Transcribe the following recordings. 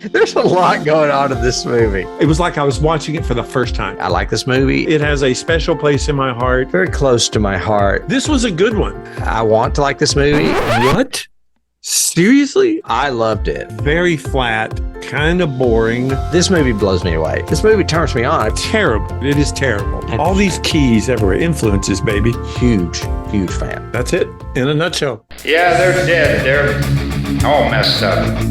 There's a lot going on in this movie. It was like I was watching it for the first time. I like this movie. It has a special place in my heart. Very close to my heart. This was a good one. I want to like this movie. What? Seriously? I loved it. Very flat, kind of boring. This movie blows me away. This movie turns me on. Terrible. It is terrible. All these keys everywhere. Influences, baby. Huge fan. That's it in a nutshell. Yeah, they're dead. They're all messed up.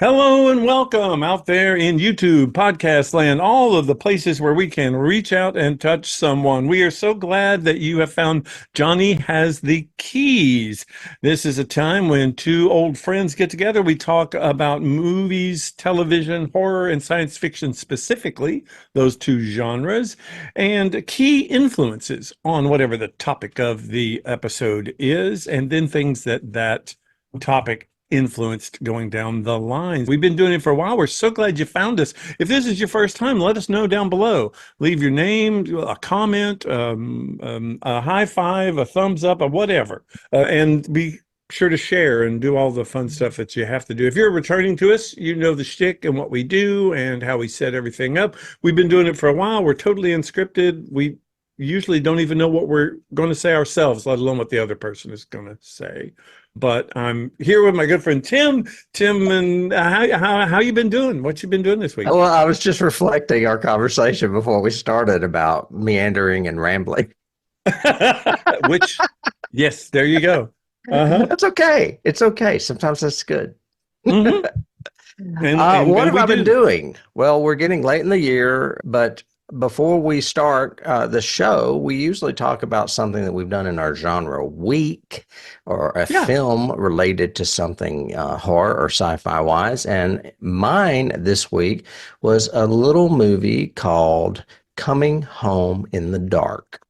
Hello and welcome out there in YouTube, podcast land, all of the places where we can reach out and touch someone. We are so glad that you have found Johnny Has the Keys. This is a time when two old friends get together. We talk about movies, television, horror, and science fiction specifically, those two genres, and key influences on whatever the topic of the episode is, and then things that topic influenced going down the line. We've been doing it for a while. We're so glad you found us. If this is your first time, let us know down below. Leave your name, a comment, a high five, a thumbs up, or whatever. And be sure to share and do all the fun stuff that you have to do. If you're returning to us, you know the shtick and what we do and how we set everything up. We've been doing it for a while. We're totally unscripted. We usually don't even know what we're going to say ourselves, let alone what the other person is going to say. But I'm here with my good friend Tim. Tim, and how you been doing? What you been doing this week? Well, I was just reflecting our conversation before we started about meandering and rambling. Which, yes, there you go. That's okay. It's okay. Sometimes that's good. Mm-hmm. What have I been doing? Well, we're getting late in the year, but before we start the show, we usually talk about something that we've done in our genre week or a film related to something horror or sci-fi wise. And mine this week was a little movie called Coming Home in the Dark.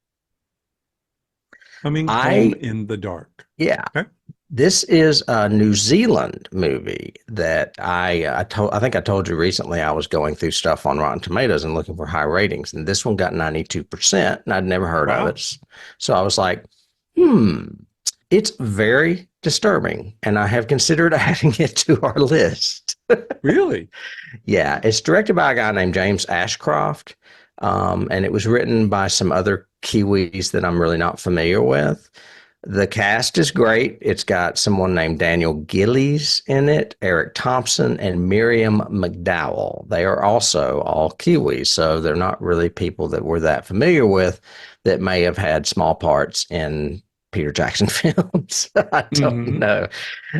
Coming Home in the Dark. Yeah. Okay. This is a New Zealand movie that I think I told you recently I was going through stuff on Rotten Tomatoes and looking for high ratings, and this one got 92%, and I'd never heard of it. So I was like, it's very disturbing, and I have considered adding it to our list. Really? Yeah. It's directed by a guy named James Ashcroft, and it was written by some other Kiwis that I'm really not familiar with. The cast is great. It's got someone named Daniel Gillies in it, Eric Thompson, and Miriam McDowell. They are also all Kiwis, so they're not really people that we're that familiar with that may have had small parts in Peter Jackson films. I don't know.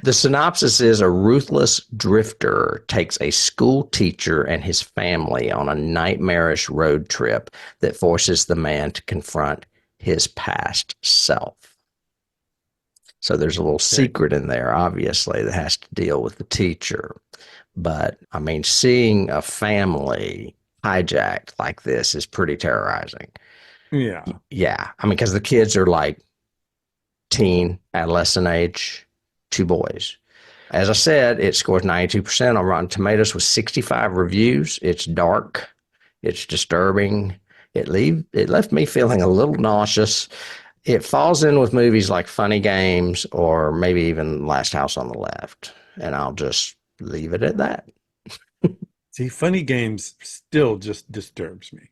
The synopsis is a ruthless drifter takes a school teacher and his family on a nightmarish road trip that forces the man to confront his past self. So there's a little secret in there, obviously, that has to deal with the teacher. But, I mean, seeing a family hijacked like this is pretty terrorizing. Yeah. Yeah. I mean, because the kids are like teen, adolescent age, two boys. As I said, it scores 92% on Rotten Tomatoes with 65 reviews. It's dark. It's disturbing. It left me feeling a little nauseous. It falls in with movies like Funny Games or maybe even Last House on the Left. And I'll just leave it at that. See, Funny Games still just disturbs me.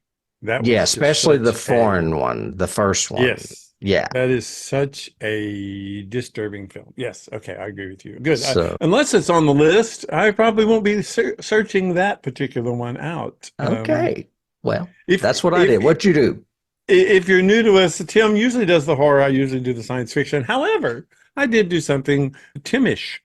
Especially the foreign one, the first one. Yes. Yeah. That is such a disturbing film. Yes. Okay. I agree with you. Good. So, unless it's on the list, I probably won't be searching that particular one out. Okay. Well, that's what I did. What'd you do? If you're new to us, Tim usually does the horror. I usually do the science fiction. However, I did do something Timish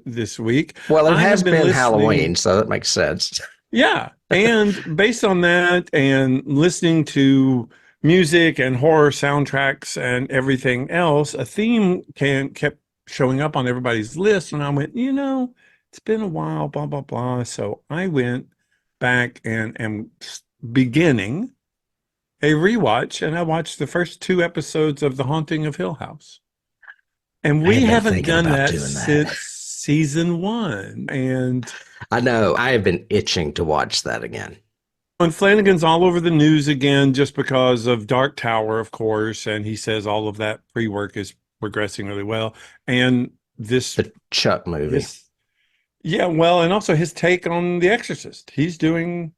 this week. Well, it has been Halloween, so that makes sense. Yeah. And based on that and listening to music and horror soundtracks and everything else, a theme kept showing up on everybody's list. And I went, it's been a while, blah, blah, blah. So I went back and am beginning a rewatch, and I watched the first 2 episodes of The Haunting of Hill House. And we haven't done that season 1. And I know. I have been itching to watch that again. Flanagan's all over the news again just because of Dark Tower, of course, and he says all of that pre-work is progressing really well. And this The Chuck movie. yeah, well, and also his take on The Exorcist. He's doing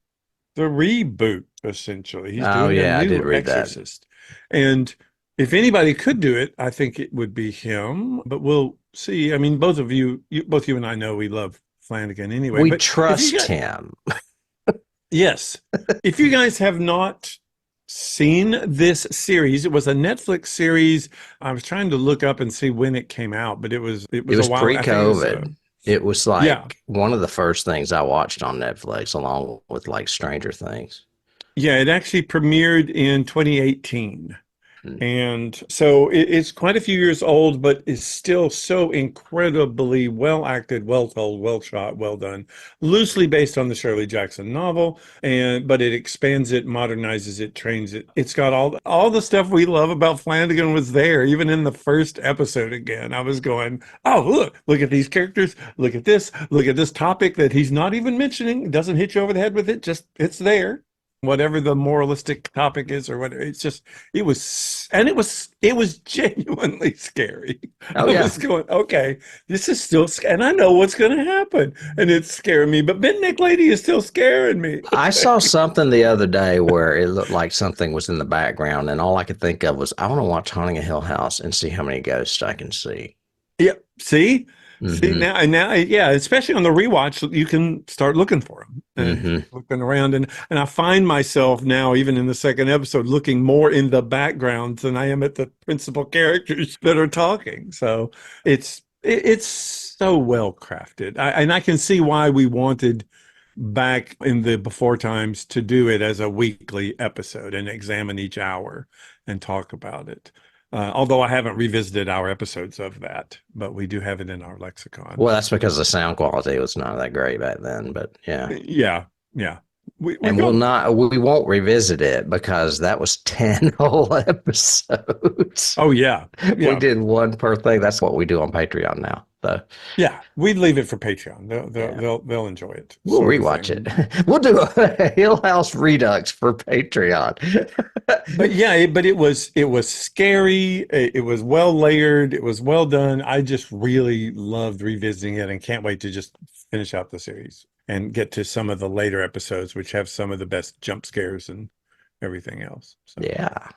the reboot, essentially. He's Oh, doing a yeah, I new did read that. Exorcist. And if anybody could do it, I think it would be him, but we'll see. I mean, both you and I know we love Flanagan anyway. We But trust him. yes. If you guys have not seen this series, it was a Netflix series. I was trying to look up and see when it came out, but it was It was a while. I think pre-COVID. It was like Yeah. one of the first things I watched on Netflix, along with like Stranger Things. Yeah, it actually premiered in 2018. Hmm. And so it's quite a few years old, but is still so incredibly well acted, well told, well shot, well done. Loosely based on the Shirley Jackson novel, but it expands it, modernizes it, trains it. It's got all the stuff we love about Flanagan was there, even in the first episode. Again, I was going, oh, look at these characters, look at this topic that he's not even mentioning. It doesn't hit you over the head with it, just it's there. Whatever the moralistic topic is or whatever, it was genuinely scary. Oh, I yeah. was going, okay, this is still, and I know what's going to happen, and it's scaring me, but Midnight Lady is still scaring me. I saw something the other day where it looked like something was in the background, and all I could think of was, I want to watch Haunting a Hill House and see how many ghosts I can see. Yeah, see Mhm. now, yeah, especially on the rewatch, you can start looking for them and looking around, and I find myself now, even in the second episode, looking more in the background than I am at the principal characters that are talking. So it's so well crafted, and I can see why we wanted back in the before times to do it as a weekly episode and examine each hour and talk about it. Although I haven't revisited our episodes of that, but we do have it in our lexicon. Well, that's because the sound quality was not that great back then, but yeah. Yeah. We won't revisit it because that was 10 whole episodes. Oh, yeah. We did one per thing. That's what we do on Patreon now. So yeah, we'd leave it for Patreon. They'll enjoy it. we'll rewatch it. We'll do a Hill House Redux for Patreon. But yeah, but it was scary. It was well layered. It was well done. I just really loved revisiting it and can't wait to just finish out the series and get to some of the later episodes, which have some of the best jump scares and everything else. So. Yeah.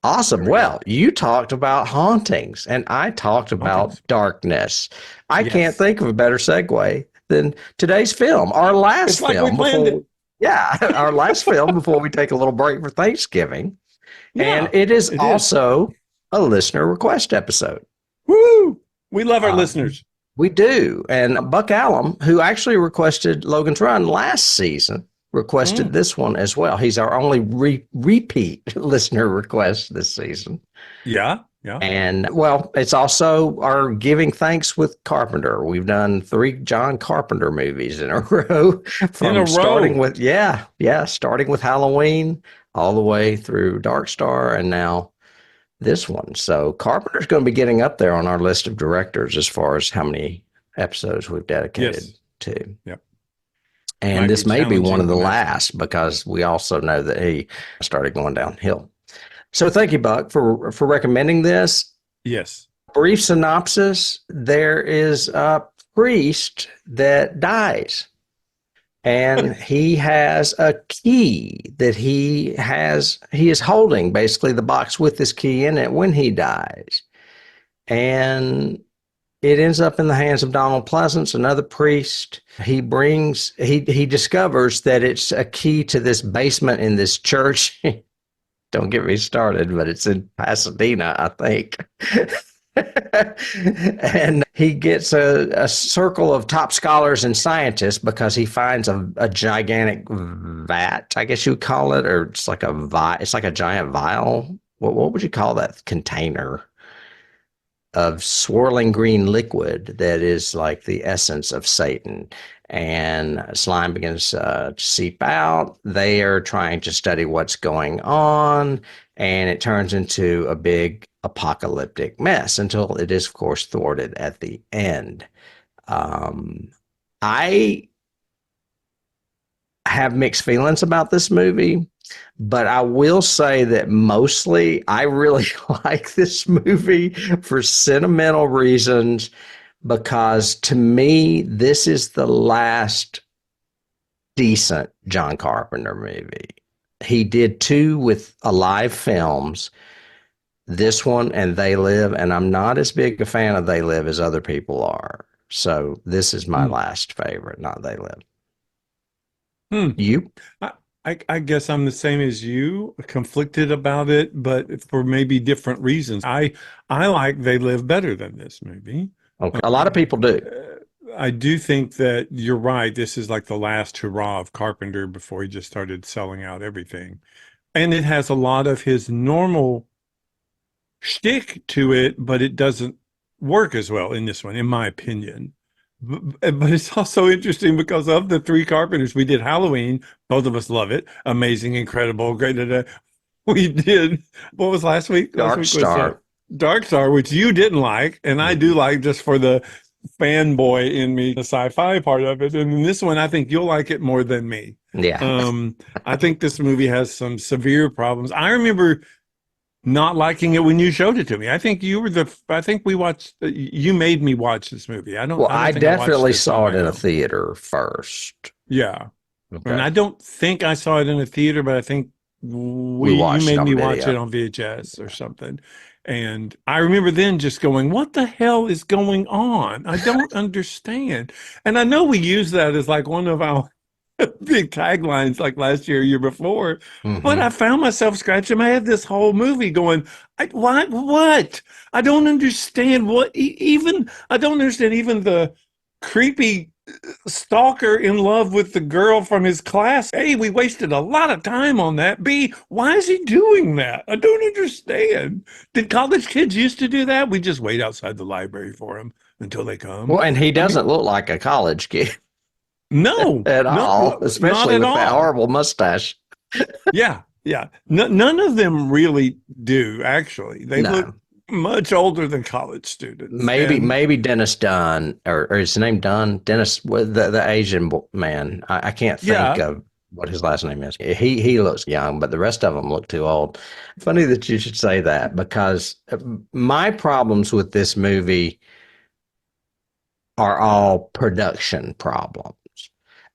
Awesome. Well, you talked about hauntings and I talked about darkness. I can't think of a better segue than today's film, our last film. Our last film before we take a little break for Thanksgiving. Yeah, and it is also a listener request episode. Woo! We love our listeners. We do. And Buck Allen, who actually requested Logan's Run last season, requested this one as well. He's our only repeat listener request this season. Yeah. And well, it's also our giving thanks with Carpenter. We've done 3 John Carpenter movies in a row. Starting with Halloween all the way through Dark Star and now this one. So Carpenter's going to be getting up there on our list of directors as far as how many episodes we've dedicated to. Yep. And this may be one of the last because we also know that he started going downhill. So thank you, Buck, for recommending this. Yes. Brief synopsis. There is a priest that dies. And he has a key that he is holding, basically the box with this key in it when he dies. And it ends up in the hands of Donald Pleasance, another priest. He discovers that it's a key to this basement in this church. Don't get me started, but it's in Pasadena, I think. And he gets a circle of top scholars and scientists because he finds a gigantic vat, I guess you would call it, or it's like a giant vial. What would you call that container? Of swirling green liquid that is like the essence of Satan. And slime begins to seep out. They are trying to study what's going on, and it turns into a big apocalyptic mess until it is, of course, thwarted at the end. Um, I have mixed feelings about this movie, but I will say that mostly I really like this movie for sentimental reasons because to me, this is the last decent John Carpenter movie. He did two with Alive Films, this one and They Live, and I'm not as big a fan of They Live as other people are. So this is my Hmm. last favorite, not They Live. Hmm. You? I guess I'm the same as you, conflicted about it, but for maybe different reasons. I like They Live better than this movie. Okay. A lot of people do. I do think that you're right. This is like the last hurrah of Carpenter before he just started selling out everything. And it has a lot of his normal shtick to it, but it doesn't work as well in this one, in my opinion. But it's also interesting because of the three Carpenters, we did Halloween. Both of us love it. Amazing, incredible, great. We did, what was last week? Last Dark week was Star. Dark Star, which you didn't like, and I do like just for the fanboy in me, the sci-fi part of it. And in this one, I think you'll like it more than me. Yeah. Um, I think this movie has some severe problems. I remember not liking it when you showed it to me. I think I think we watched, you made me watch this movie. Well, I I don't think I watched definitely it on saw it my in a own. theater first. Yeah. And Okay. I don't think I saw it in a theater, but I think We you watched it made me on watch it video. on VHS or something. And I remember then just going, what the hell is going on? I don't understand. And I know we use that as like one of our big taglines like last year, year before. But I Hmm. found myself scratching my head this whole movie going, what? I don't understand I don't understand even the creepy stalker in love with the girl from his class. A, we wasted a lot of time on that. B, why is he doing that? I don't understand. Did college kids used to do that? We just wait outside the library for them until they come. Well, and he I mean, doesn't look like a college kid no, at no, all, not especially at with that all. horrible mustache. Yeah, yeah. None of them really do, actually. They look No. much older than college students. Maybe And maybe Dennis Dunn or is his name Dunn? Dennis, the Asian man. I can't think yeah, of what his last name is. He looks young, but the rest of them look too old. Funny that you should say that because my problems with this movie are all production problems.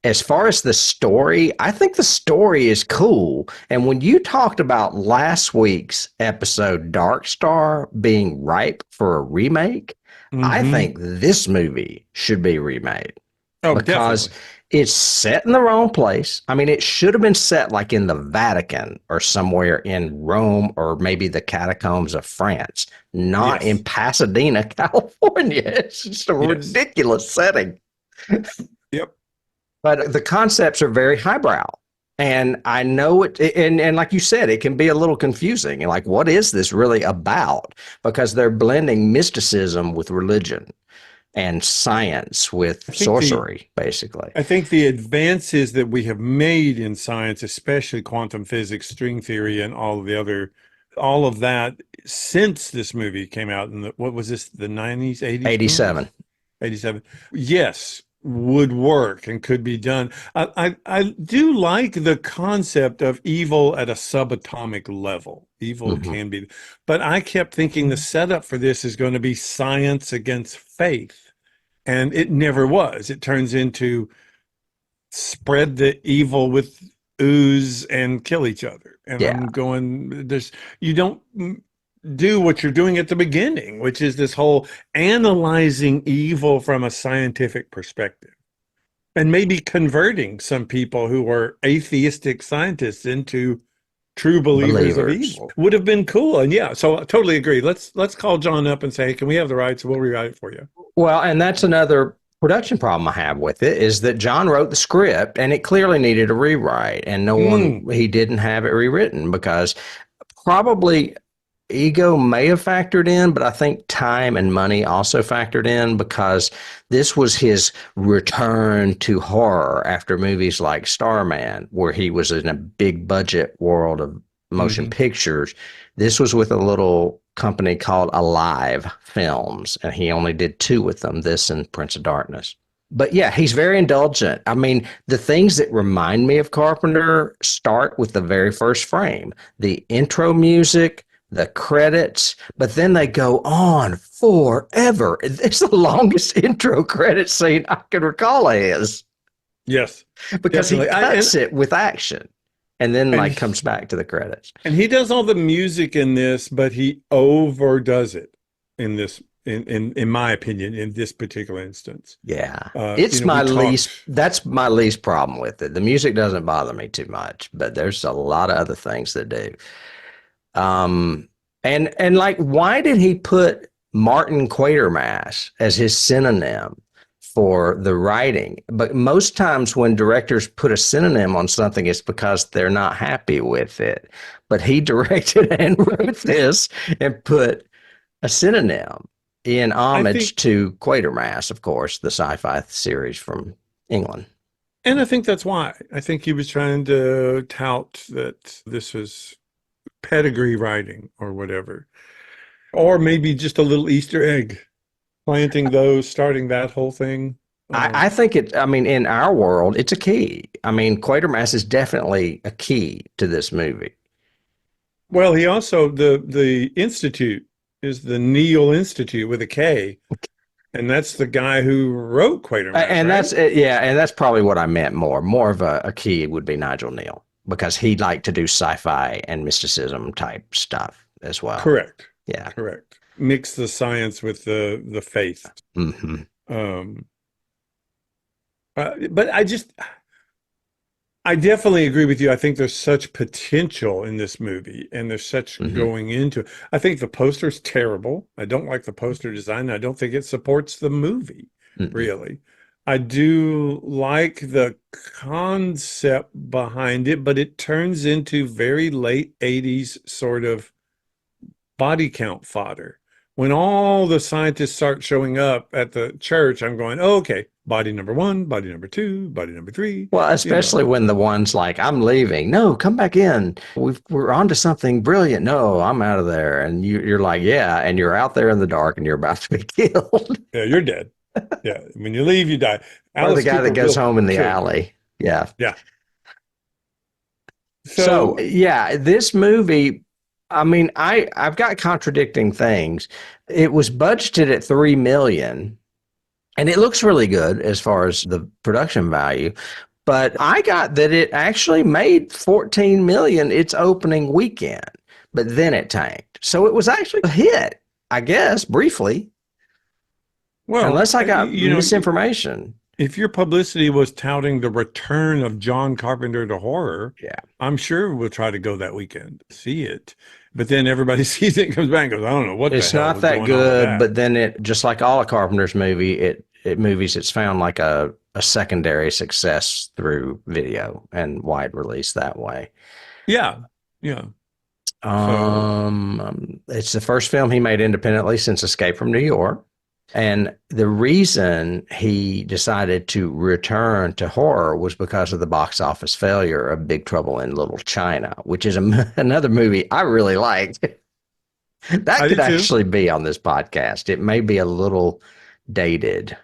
As far as the story, I think the story is cool. And when you talked about last week's episode, Dark Star being ripe for a remake, I hmm. think this movie should be remade Oh, because definitely. it's set in the wrong place. I mean, it should have been set like in the Vatican or somewhere in Rome or maybe the catacombs of France, not in Yes, Pasadena, California. It's just a yes. ridiculous setting. Yep. But the concepts are very highbrow. And I know it, and like you said, it can be a little confusing. Like, what is this really about? Because they're blending mysticism with religion and science with I think the sorcery, basically. I think the advances that we have made in science, especially quantum physics, string theory, and all of that since this movie came out in what was this, the 90s, 80s? When was 87. it? 87. Yes, would work and could be done. I do like the concept of evil at a subatomic level. Evil Mm-hmm. can be, but I kept thinking the setup for this is going to be science against faith. And it never was. It turns into spread the evil with ooze and kill each other. And Yeah, I'm going, you don't do what you're doing at the beginning, which is this whole analyzing evil from a scientific perspective and maybe converting some people who are atheistic scientists into true believers of believers. evil would have been cool. And yeah, so I totally agree. Let's call John up and say, hey, can we have the rights? We'll rewrite it for you. Well, and that's another production problem I have with it is that John wrote the script and it clearly needed a rewrite, and Mm, he didn't have it rewritten because probably ego may have factored in, but I think time and money also factored in because this was his return to horror after movies like Starman, where he was in a big budget world of motion hmm. pictures. This was with a little company called Alive Films, and he only did two with them, this and Prince of Darkness. But yeah, he's very indulgent. I mean, the things that remind me of Carpenter start with the very first frame, the intro music, the credits, but then they go on forever. It's the longest intro credit scene I can recall it is. Yes, Because definitely. he cuts it with action and then And comes back to the credits. And he does all the music in this, but he overdoes it in this, in my opinion, in this particular instance. Yeah. It's my least, that's my least problem with it. The music doesn't bother me too much, but there's a lot of other things that do. And like, why did he put Martin Quatermass as his synonym for the writing? But most times when directors put a synonym on something, it's because they're not happy with it. But he directed and wrote this and put a synonym in homage to Quatermass, of course, the sci-fi series from England. And I think that's why. I think he was trying to tout that this was pedigree writing or whatever. Or maybe just a little Easter egg, planting those, starting that whole thing. I think in our world, it's a key. I mean, Quatermass is definitely a key to this movie. Well, he also, the Institute is the Neil Institute with a K. And that's the guy who wrote Quatermass. And right? and that's probably what I meant more. More of a key would be Nigel Neal, because he liked to do sci-fi and mysticism type stuff as well. Correct. Yeah. Correct. Mix the science with the faith. Mm-hmm. But I definitely agree with you. I think there's such potential in this movie, and there's such going into it. I think the poster's terrible. I don't like the poster design. I don't think it supports the movie, really. I do like the concept behind it, but it turns into very late 80s sort of body count fodder. When all the scientists start showing up at the church, I'm going, oh, okay, body number 1, body number 2, body number 3. Well, especially when the one's like, I'm leaving. No, come back in. We're on to something brilliant. No, I'm out of there. And you're like, yeah. And you're out there in the dark and you're about to be killed. Yeah, you're dead. Yeah. When you leave, you die. Or the guy that goes home in the alley. Yeah. Yeah. So yeah, this movie, I mean, I've got contradicting things. It was budgeted at $3 million, and it looks really good as far as the production value. But I got that it actually made $14 million its opening weekend, but then it tanked. So it was actually a hit, I guess, briefly. Well, unless I got misinformation. If your publicity was touting the return of John Carpenter to horror, I'm sure we'll try to go that weekend, see it. But then everybody sees it and comes back and goes, I don't know what it's the hell not that good, but then it, just like all of Carpenter's movies, it's found like a secondary success through video and wide release that way. Yeah. Yeah. It's the first film he made independently since Escape from New York. And the reason he decided to return to horror was because of the box office failure of Big Trouble in Little China, which is another movie I really liked. That could actually be on this podcast. It may be a little dated.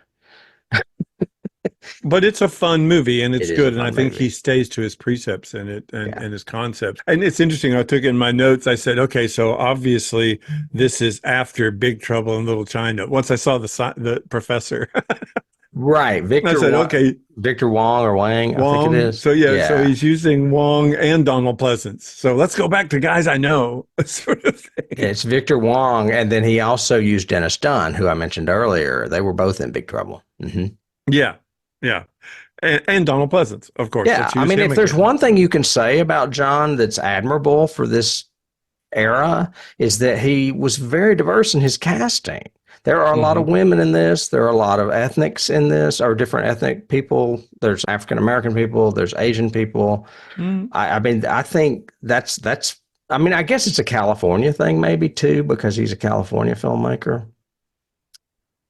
But it's a fun movie, and it's good, and I think he stays to his precepts in it and his concepts. And it's interesting, I took in my notes, I said, okay, so obviously this is after Big Trouble in Little China. Once I saw the professor. Right. Victor Wong or Wang, I think it is. So so he's using Wong and Donald Pleasance. So let's go back to guys I know, sort of thing. It's Victor Wong, and then he also used Dennis Dunn, who I mentioned earlier. They were both in Big Trouble. Yeah. Yeah. And Donald Pleasance, of course. Yeah. I mean, if there's one thing you can say about John that's admirable for this era, is that he was very diverse in his casting. There are a lot of women in this. There are a lot of ethnics in this, or different ethnic people. There's African-American people. There's Asian people. I mean, I think that's, I mean, I guess it's a California thing maybe too, because he's a California filmmaker.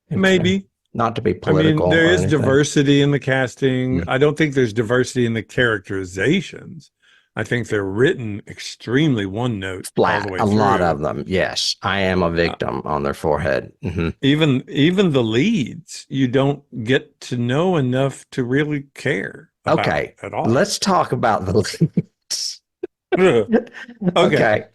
Maybe. Not to be political. I mean, there is diversity in the casting. I don't think there's diversity in the characterizations, I think they're written extremely one note all the Flat, way a lot through. of them. Yes, I am a victim on their forehead. Even the leads, you don't get to know enough to really care about Okay, at all. let's talk about the leads. Okay. Okay.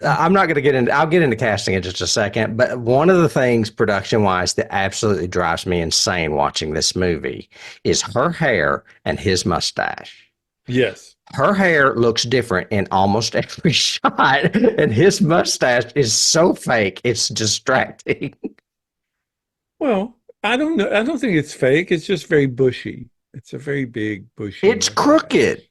I'm not going to get into, I'll get into casting in just a second, but one of the things production wise that absolutely drives me insane watching this movie is her hair and his mustache. Yes. Her hair looks different in almost every shot, and his mustache is so fake, it's distracting. Well, I don't know. I don't think it's fake. It's just very bushy. It's a very big, bushy It's crooked. mustache.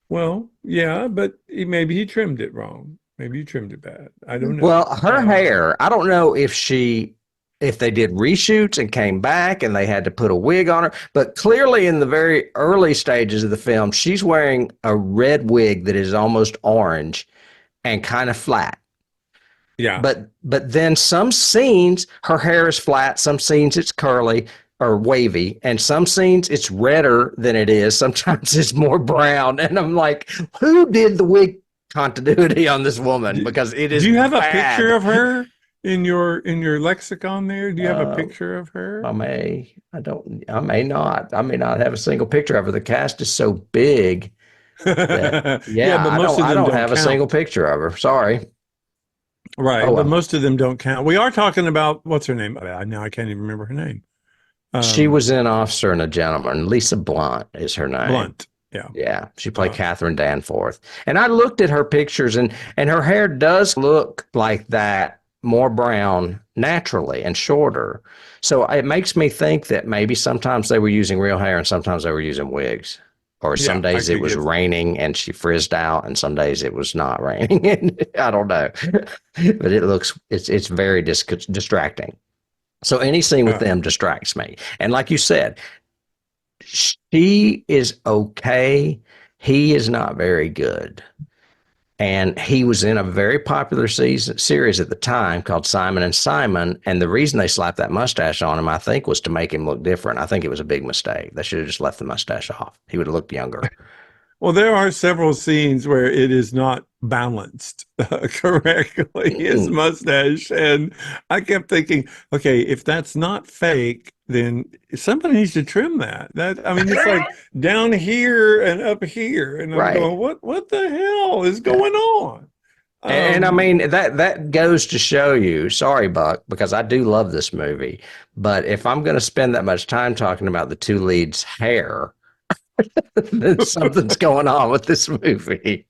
Well, yeah, but maybe he trimmed it wrong. Maybe he trimmed it bad. I don't know. Well, her hair, I don't know if they did reshoots and came back and they had to put a wig on her, but clearly in the very early stages of the film, she's wearing a red wig that is almost orange and kind of flat. Yeah. But then some scenes her hair is flat, some scenes it's curly or wavy, and some scenes it's redder than it is. Sometimes it's more brown, and I'm like, who did the wig continuity on this woman? Because it is. Do you have bad. a picture of her in your lexicon there? Do you have a picture of her? I may not. I may not have a single picture of her. The cast is so big. That, Yeah, but most of them I don't don't have a count. single picture of her. Sorry. Right, Oh, but well. most of them don't count. We are talking about what's her name? Now I can't even remember her name. She was in Officer and a Gentleman. Lisa Blunt is her name. Blunt. Yeah. Yeah, she played Catherine Danforth. And I looked at her pictures, and her hair does look like that, more brown naturally and shorter. So it makes me think that maybe sometimes they were using real hair and sometimes they were using wigs. Or some days it was raining and she frizzed out, and some days it was not raining. And I don't know. But it's very distracting. So any scene with them distracts me. And like you said, she is okay. He is not very good. And he was in a very popular series at the time called Simon and Simon. And the reason they slapped that mustache on him, I think, was to make him look different. I think it was a big mistake. They should have just left the mustache off. He would have looked younger. Well, there are several scenes where it is not balanced correctly, his mustache. And I kept thinking, okay, if that's not fake, then somebody needs to trim that. I mean, it's like down here and up here. And I'm going, what the hell is going on? And I mean, that goes to show you, sorry, Buck, because I do love this movie. But if I'm going to spend that much time talking about the two leads' hair, then something's going on with this movie.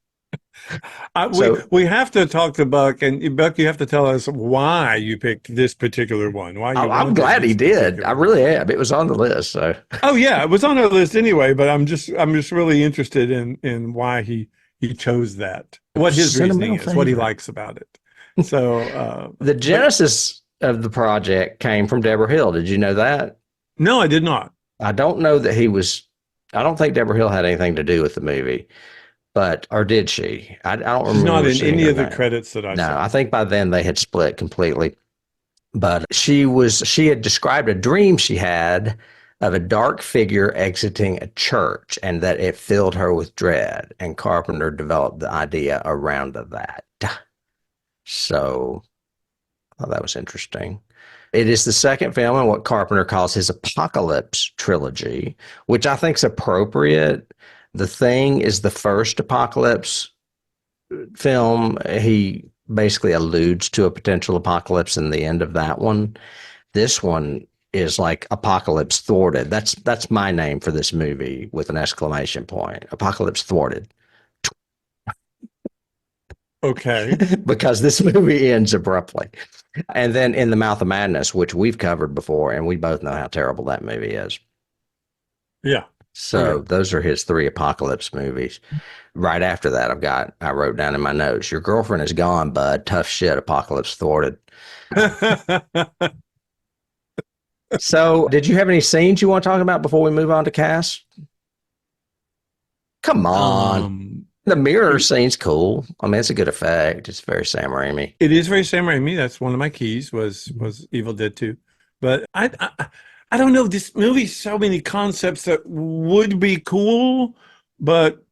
We have to talk to Buck, and Buck, you have to tell us why you picked this particular one. Why? I'm glad he did. I really am. It was on the list. So. Oh yeah, it was on our list anyway. But I'm just really interested in why he chose that. What his reasoning is, what he likes about it. So the genesis of the project came from Deborah Hill. Did you know that? No, I did not. I don't know that he was. I don't think Deborah Hill had anything to do with the movie, or did she? I don't remember. She's not in any of the credits that I saw. No, I think by then they had split completely. But she had described a dream she had of a dark figure exiting a church and that it filled her with dread. And Carpenter developed the idea around that. So I thought that was interesting. It is the second film in what Carpenter calls his apocalypse trilogy, which I think is appropriate. The Thing is the first apocalypse film. He basically alludes to a potential apocalypse in the end of that one. This one is like Apocalypse Thwarted. That's my name for this movie with an exclamation point. Apocalypse Thwarted. Okay. Because this movie ends abruptly. And then In the Mouth of Madness, which we've covered before, and we both know how terrible that movie is. Yeah. So those are his three apocalypse movies. Right after that, I wrote down in my notes, Your Girlfriend Is Gone, Bud. Tough shit, Apocalypse Thwarted. So did you have any scenes you want to talk about before we move on to cast? Come on. The mirror scene's cool. I mean, it's a good effect. It's very Sam Raimi. It is very Sam Raimi. That's one of my keys was Evil Dead 2. But I don't know. This movie's so many concepts that would be cool, but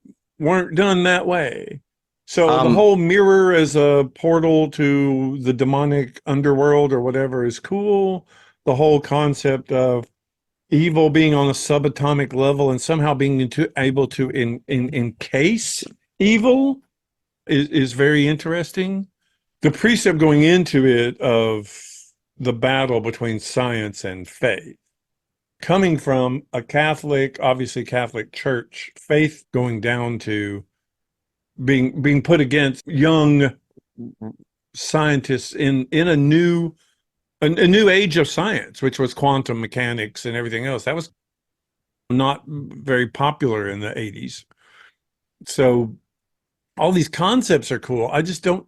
weren't done that way. So the Um, whole mirror as a portal to the demonic underworld or whatever is cool. The whole concept of evil being on a subatomic level and somehow being able to encase evil is very interesting. The precept going into it of the battle between science and faith, coming from a Catholic, obviously Catholic church, faith going down to being put against young scientists in a new age of science, which was quantum mechanics and everything else. That was not very popular in the 80s. So all these concepts are cool. I just don't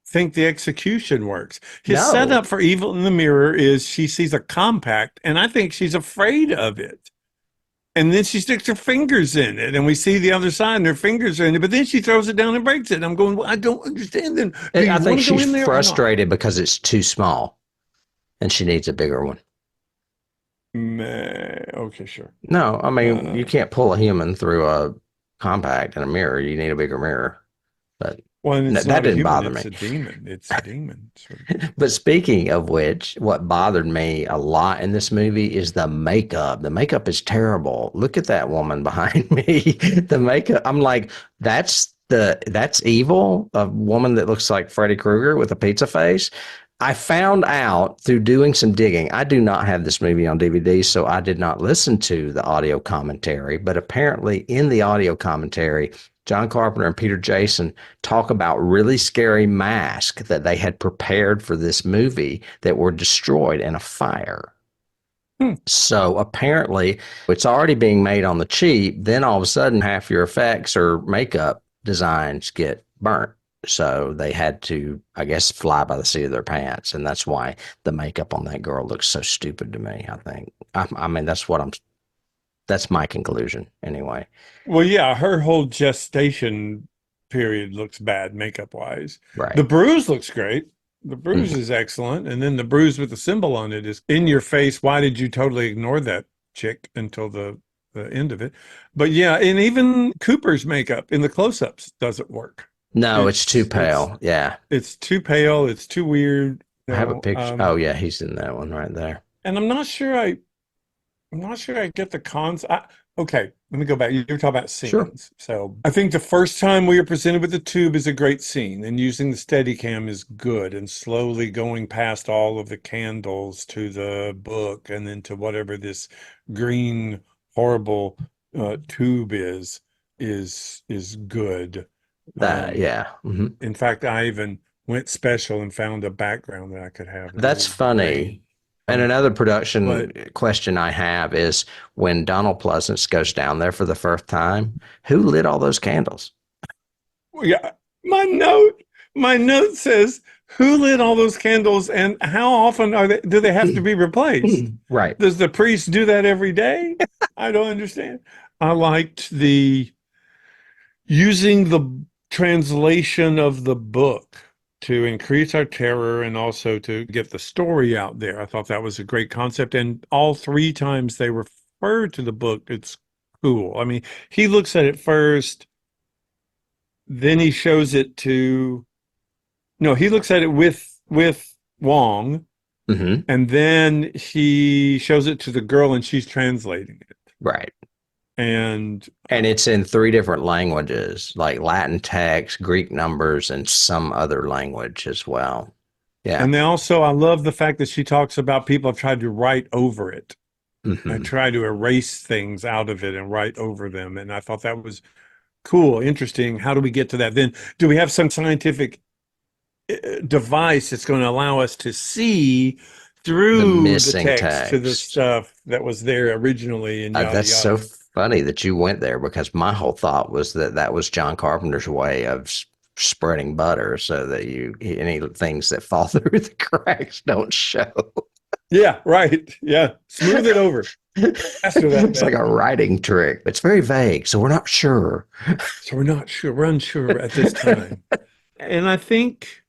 think the execution works. His no. setup for Evil in the Mirror is she sees a compact, and I think she's afraid of it. And then she sticks her fingers in it, and we see the other side, and her fingers are in it. But then she throws it down and breaks it. And I'm going, well, I don't understand. Then do you I think want to go she's in there or not? frustrated because it's too small and she needs a bigger one. Okay, sure. No, I mean, you can't pull a human through a compact and a mirror. You need a bigger mirror. But Well, and it's that not a didn't human, bother me. it's a demon. It's a demon. But speaking of which, what bothered me a lot in this movie is the makeup. The makeup is terrible. Look at that woman behind me. The makeup, I'm like, that's evil, a woman that looks like Freddy Krueger with a pizza face. I found out through doing some digging. I do not have this movie on DVD, so I did not listen to the audio commentary. But apparently, in the audio commentary, John Carpenter and Peter Jason talk about really scary masks that they had prepared for this movie that were destroyed in a fire. So apparently, it's already being made on the cheap. Then all of a sudden, half your effects or makeup designs get burnt. So they had to, I guess, fly by the seat of their pants. And that's why the makeup on that girl looks so stupid to me, I think. I mean, that's my conclusion anyway. Well, yeah, her whole gestation period looks bad makeup wise. Right. The bruise looks great. The bruise is excellent. And then the bruise with the symbol on it is in your face. Why did you totally ignore that chick until the end of it? But yeah, and even Cooper's makeup in the close-ups doesn't work. No, it's too pale. Yeah. It's too pale. It's too weird. I have a picture. Oh, yeah, he's in that one right there. And I'm not sure I get the cons. Okay, let me go back. You were talking about scenes. Sure. So I think the first time we are presented with the tube is a great scene, and using the Steadicam is good, and slowly going past all of the candles to the book and then to whatever this green horrible tube is good. Yeah. Mm-hmm. In fact, I even went special and found a background that I could have. That's funny. And another production question I have is when Donald Pleasance goes down there for the first time, who lit all those candles? Yeah, my note says, who lit all those candles and how often do they have to be replaced? Right. Does the priest do that every day? I don't understand. I liked using the translation of the book to increase our terror and also to get the story out there. I thought that was a great concept. And all three times they refer to the book, it's cool. I mean, he looks at it first, then he shows it to, no, he looks at it with Wong, and then he shows it to the girl and she's translating it. Right. And it's in 3 different languages, like Latin text, Greek numbers, and some other language as well. Yeah. And then also, I love the fact that she talks about people have tried to write over it and try to erase things out of it and write over them. And I thought that was cool, interesting. How do we get to that? Then do we have some scientific device that's going to allow us to see through the text to the stuff that was there originally? And that's so funny that you went there, because my whole thought was that was John Carpenter's way of spreading butter so that any things that fall through the cracks don't show. Yeah, right. Yeah, smooth it over. It's like a writing trick. It's very vague, so we're not sure. We're unsure at this time. And I think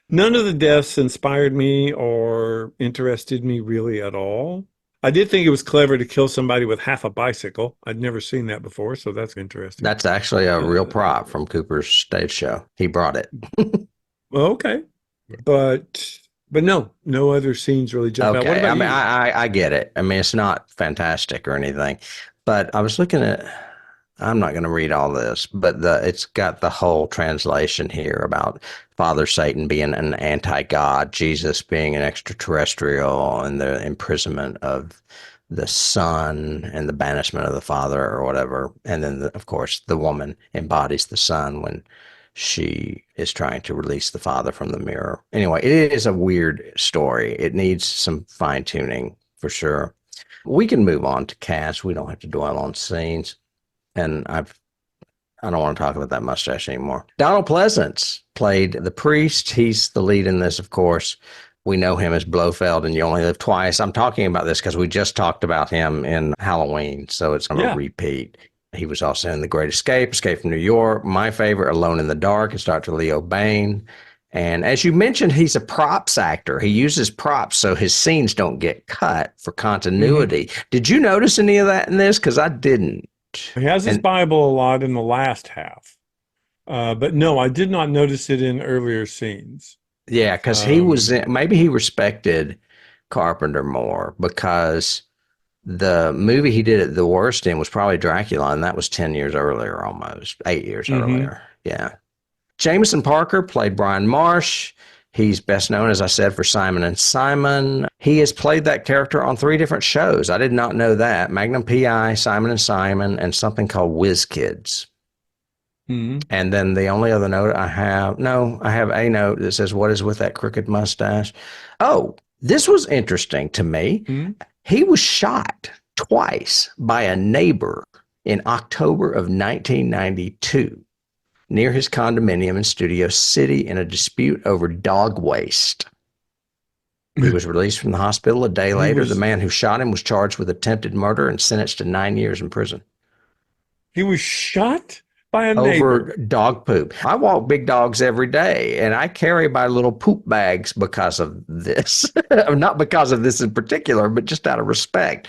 none of the deaths inspired me or interested me really at all. I did think it was clever to kill somebody with half a bicycle. I'd never seen that before, so that's interesting. That's actually a real Uh, prop from Cooper's stage show. He brought it. well, okay, but no other scenes really jump out. What Okay. I about mean, you? I get it. I mean, it's not fantastic or anything, but I was looking at, I'm not going to read all this, but it's got the whole translation here about Father Satan being an anti-God, Jesus being an extraterrestrial, and the imprisonment of the son and the banishment of the father or whatever. And then, of course, the woman embodies the son when she is trying to release the father from the mirror. Anyway, it is a weird story. It needs some fine tuning for sure. We can move on to cast. We don't have to dwell on scenes. And I don't want to talk about that mustache anymore. Donald Pleasance played the priest. He's the lead in this, of course. We know him as Blofeld and You Only Live Twice. I'm talking about this because we just talked about him in Halloween, so it's kind of a Yeah. repeat. He was also in The Great Escape, Escape from New York, my favorite, Alone in the Dark. It's Dr. Leo Bain. And as you mentioned, he's a props actor. He uses props so his scenes don't get cut for continuity. Did you notice any of that in this? Because I didn't. He has his And Bible a lot in the last half, but no, I did not notice it in earlier scenes. yeah, because he was Um, in, maybe he respected Carpenter more because the movie he did it the worst in was probably Dracula, and that was 10 years earlier, almost 8 years mhm. earlier. Yeah. Jameson Parker played Brian Marsh. He's best known, as I said, for Simon and Simon. He has played that character on 3 different shows. I did not know that. Magnum PI, Simon and Simon, and something called Whiz Kids. Mhm. And then the only other note I have, no, I have a note that says, "What is with that crooked mustache?" Oh, this was interesting to me. Mhm. He was shot twice by a neighbor in October of 1992 near his condominium in Studio City in a dispute over dog waste. He was released from the hospital a day He later. The was man who shot him was charged with attempted murder and sentenced to 9 years in prison he was shot by a over neighbor. dog poop. I walk big dogs every day, and I carry my little poop bags because of this. Not because of this in particular, but just out of respect.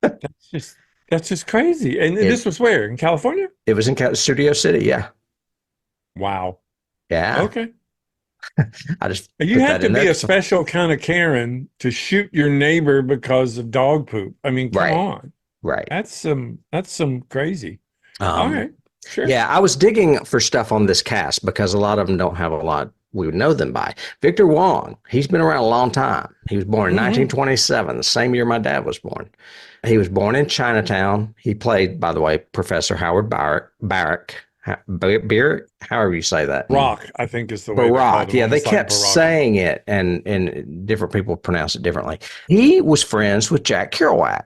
That's just that's just crazy. And this It was where? In California? it was in Studio City. Yeah, Wow. yeah. Okay. I just You put have that to in be there. a special kind of Karen to shoot your neighbor because of dog poop. I mean, come Right, on. right. That's some crazy. All Um, right. Sure. Yeah, I was digging for stuff on this cast because a lot of them don't have a lot we would know them by. Victor Wong, he's been around a long time. He was born in Hmm. 1927, the same year my dad was born. He was born in Chinatown. He played, by the way, Professor Howard Barrick, however you say that. Rock, I think, is the way they called Barack. him, Yeah, they almost like kept Baraka. saying it, and different people pronounce it differently. He was friends with Jack Kerouac.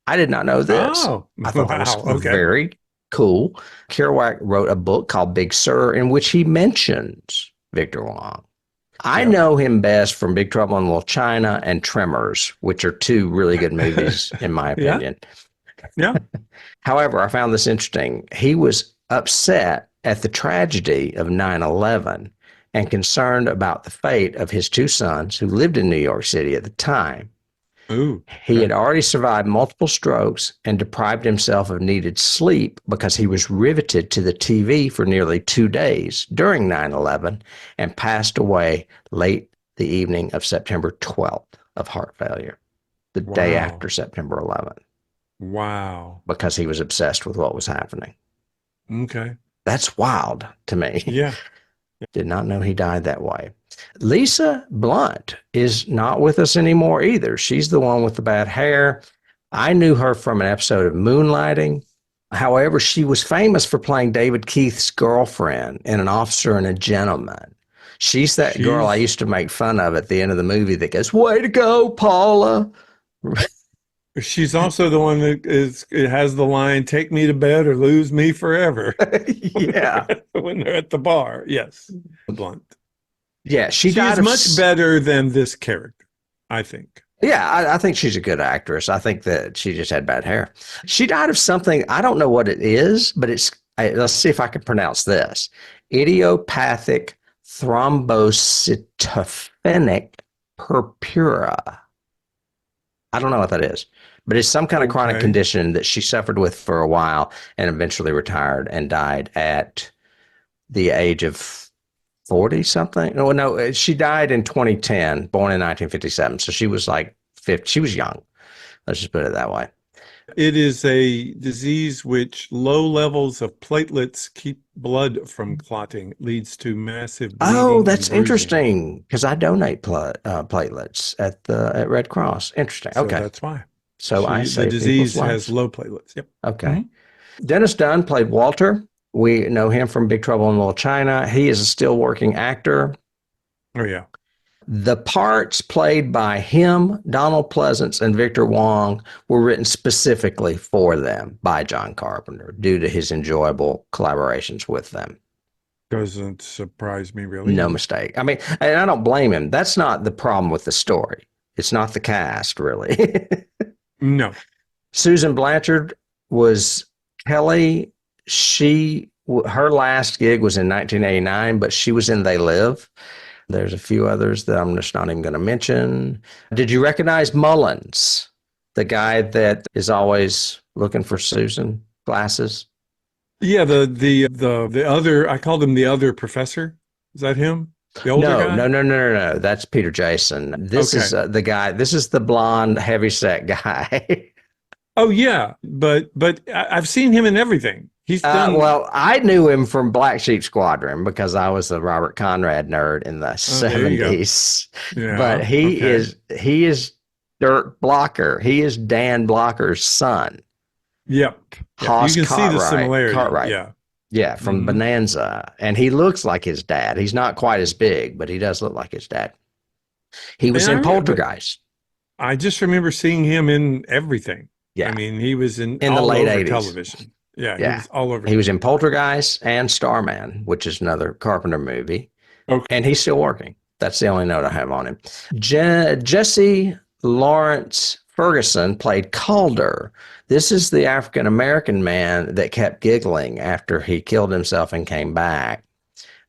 I did not know this. Oh, I thought that was wow. Okay. very cool. Kerouac wrote a book called Big Sur in which he mentions Victor Wong. I Yeah. know him best from Big Trouble in Little China and Tremors, which are 2 really good movies, in my Yeah. opinion. Yeah. However, I found this interesting. He was upset at the tragedy of 9/11 and concerned about the fate of his 2 sons who lived in New York City at the time. Ooh. He had Okay. already survived multiple strokes and deprived himself of needed sleep because he was riveted to the TV for nearly 2 days during 9/11 and passed away late the evening of September 12th of heart failure, the day Wow. after September 11th, Wow. because he was obsessed with what was happening. Okay. That's wild to me. Yeah. Did not know he died that way. Lisa Blunt is not with us anymore either. She's the one with the bad hair. I knew her from an episode of Moonlighting. However, she was famous for playing David Keith's girlfriend in An Officer and a Gentleman. She's that girl I She's used to make fun of at the end of the movie that goes, "Way to go, Paula." she's also the one that it has the line, "Take me to bed or lose me forever." Yeah. When they're at the bar. Yes. Blunt. Yeah, she She died is of much better than this character, I think. Yeah, I think she's a good actress. I think that she just had bad hair. She died of something. I don't know what it is, but let's see if I can pronounce this: idiopathic thrombocytopenic purpura. I don't know what that is, but it's some kind of chronic Okay. condition that she suffered with for a while and eventually retired and died at the age of 40 something. No, no, she died in 2010, born in 1957. So she was like 50. She was young. Let's just put it that way. It is a disease which low levels of platelets keep blood from clotting, leads to massive Oh, bleeding and that's bruising. interesting because I donate platelets at Red Cross. Interesting. So Okay. that's why So I the save people's disease has lives. low platelets. Yep. Okay. Mhm. Dennis Dunn played Walter. We know him from Big Trouble in Little China. He is a still working actor. Oh yeah. The parts played by him, Donald Pleasance, and Victor Wong were written specifically for them by John Carpenter due to his enjoyable collaborations with them. Doesn't surprise me really. No mistake. I mean, and I don't blame him. That's not the problem with the story. It's not the cast, really. No. Susan Blanchard was Kelly. Her last gig was in 1989, but she was in They Live. There's a few others that I'm just not even going to mention. Did you recognize Mullins, the guy that is always looking for Susan glasses? Yeah, the other, I called him the other professor. Is that him? The older No, no, guy? no, no, no, no. That's Peter Jason. This is Okay. the guy. This is the blonde, heavyset guy. Oh yeah, but I've seen him in everything. He's done. Well, I knew him from Black Sheep Squadron because I was a Robert Conrad nerd in the Oh, there you go. 70s. But Yeah. Okay. he is Dirk Blocker. He is Dan Blocker's son. Yep. Yep. You Hoss can see the Cartwright. similarity. Cartwright. Yeah. Yeah, from Hmm. Bonanza. And he looks like his dad. He's not quite as big, but he does look like his dad. He was And in but Poltergeist. I just remember seeing him in everything. I Yeah, mean, he was in in the all late over 80s. television. Yeah, he Yeah. was all over He was in television. Poltergeist and Starman, which is another Carpenter movie. Okay. And he's still working. That's the only note I have on him. Jesse Lawrence Ferguson played Calder. This is the African American man that kept giggling after he killed himself and came back.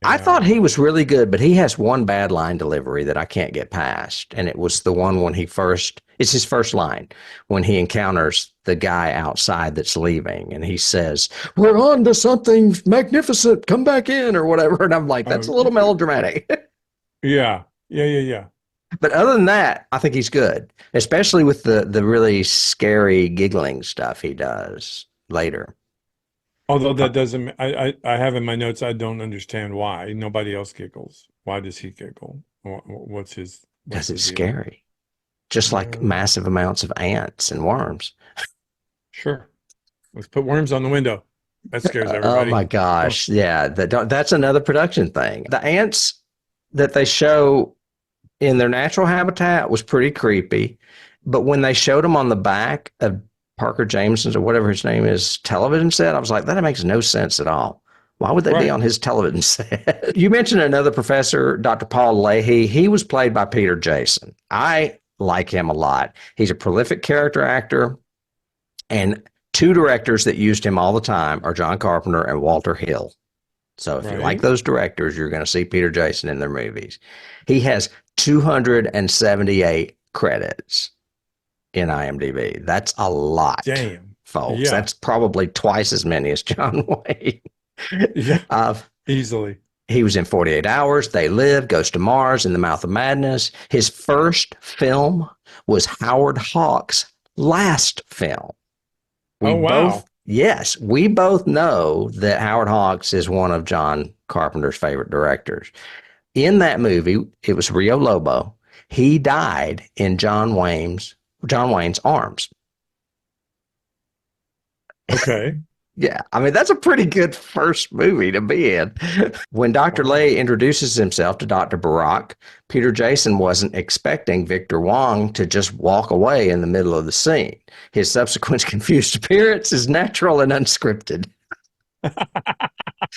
I thought he Yeah. was really good, but he has one bad line delivery that I can't get past. And it was the one when it's his first line when he encounters the guy outside that's leaving. And he says, "We're on to something magnificent. Come back in," or whatever. And I'm like, that's a little melodramatic. Yeah. Yeah. Yeah. Yeah. But other than that, I think he's good, especially with the really scary giggling stuff he does later. Although that doesn't, I have in my notes, I don't understand why. Nobody else giggles. Why does he giggle? What's Because the it's deal? scary, just like Uh, massive amounts of ants and worms. sure. Let's put worms on the window. That scares Oh everybody. my Oh, gosh. Yeah, that's another production thing. The ants that they show in their natural habitat was pretty creepy. But when they showed them on the back of Parker Jameson's or whatever his name is television set, I was like, that makes no sense at all. Why would they be right. on his television set? You mentioned another professor, Dr. Paul Leahy. He was played by Peter Jason. I like him a lot. He's a prolific character actor. And two directors that used him all the time are John Carpenter and Walter Hill. So if you like Right. those directors, you're going to see Peter Jason in their movies. He has 278 credits in IMDb. That's a lot, Damn. folks. Yeah. That's probably twice as many as John Wayne. Yeah. uh, Easily. he was in 48 Hours, They Live, Goes to Mars, In the Mouth of Madness. His first film was Howard Hawks' last film. Oh, wow. We both know that Howard Hawks is one of John Carpenter's favorite directors. In that movie, it was Rio Lobo. He died in John Wayne's arms. Okay. Yeah, I mean, that's a pretty good first movie to be in. When Dr. Wow. Lay introduces himself to Dr. Barack, Peter Jason wasn't expecting Victor Wong to just walk away in the middle of the scene. His subsequent confused appearance is natural and unscripted. I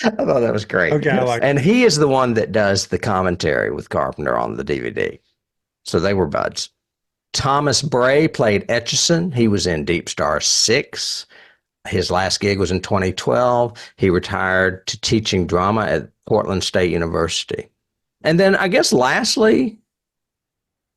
thought that was great. Okay, I like And that. he is the one that does the commentary with Carpenter on the DVD. So they were buds. Thomas Bray played Etchison. He was in Deep Star 6. His last gig was in 2012. He retired to teaching drama at Portland State University. And then I guess lastly,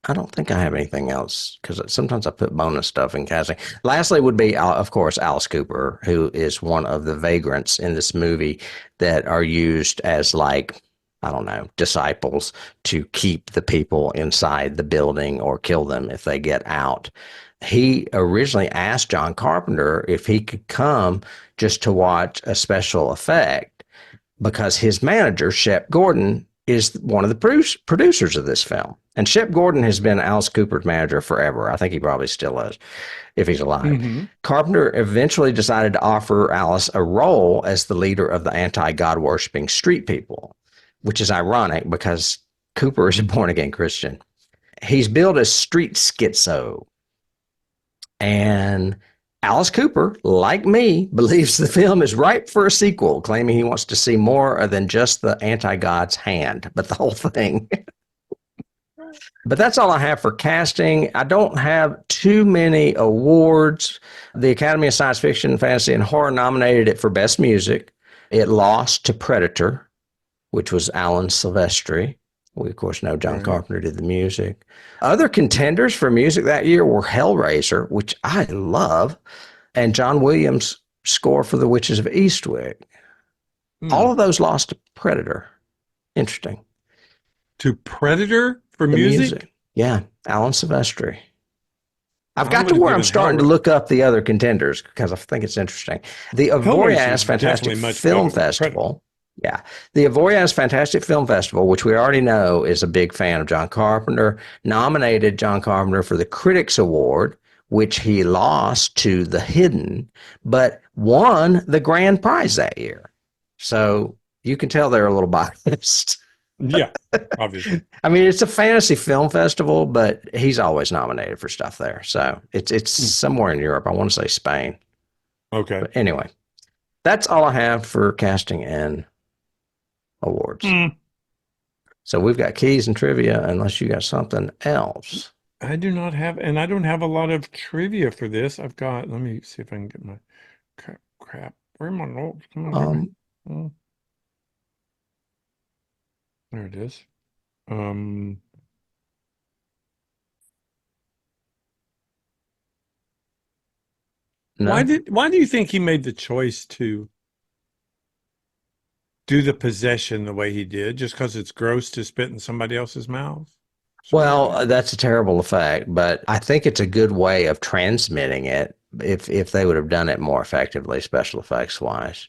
I don't think I have anything else because sometimes I put bonus stuff in casting. Lastly, would be, of course, Alice Cooper, who is one of the vagrants in this movie that are used as, like, I don't know, disciples to keep the people inside the building or kill them if they get out. He originally asked John Carpenter if he could come just to watch a special effect because his manager, Shep Gordon, is one of the producers of this film. And Shep Gordon has been Alice Cooper's manager forever. I think he probably still is, if he's alive. Mm-hmm. Carpenter eventually decided to offer Alice a role as the leader of the anti-God worshipping street people, which is ironic because Cooper is a born-again Christian. He's billed as street schizo. And Alice Cooper, like me, believes the film is ripe for a sequel, claiming he wants to see more than just the anti-God's hand, but the whole thing. But that's all I have for casting. I don't have too many awards. The Academy of Science Fiction, Fantasy, and Horror nominated it for Best Music. It lost to Predator, which was Alan Silvestri. We, of course, know John Carpenter did the music. Other contenders for music that year were Hellraiser, which I love, and John Williams' score for The Witches of Eastwick. All of those lost to Predator. Interesting. To Predator for music? Yeah, Alan Silvestri. I've got to where I'm starting to look up the other contenders because I think it's interesting. The Avoriaz Fantastic Film Festival. Yeah. The Avoriaz Fantastic Film Festival, which we already know is a big fan of John Carpenter, nominated John Carpenter for the Critics Award, which he lost to The Hidden, but won the grand prize that year. So you can tell they're a little biased. Yeah, obviously. I mean, it's a fantasy film festival, but he's always nominated for stuff there. So it's somewhere in Europe. I want to say Spain. Okay. But anyway, that's all I have for casting and awards. So we've got keys and trivia, unless you got something else. I do not have, and I don't have a lot of trivia for this. I've got, let me see if I can get my crap. Where are my notes? Come on. There it is. No. Why do you think he made the choice to do the possession the way he did? Just because it's gross to spit in somebody else's mouth? Well, that's a terrible effect, but I think it's a good way of transmitting it if they would have done it more effectively, special effects wise.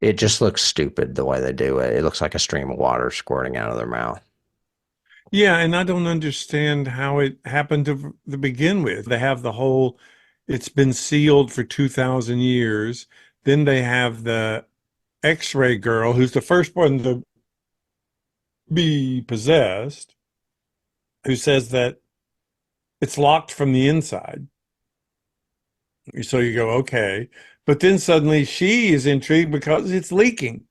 It just looks stupid the way they do it. It looks like a stream of water squirting out of their mouth. Yeah, and I don't understand how it happened to begin with. They have the whole, it's been sealed for 2,000 years. Then they have the X-ray girl, who's the first one to be possessed, who says that it's locked from the inside. So you go, okay. But then suddenly she is intrigued because it's leaking.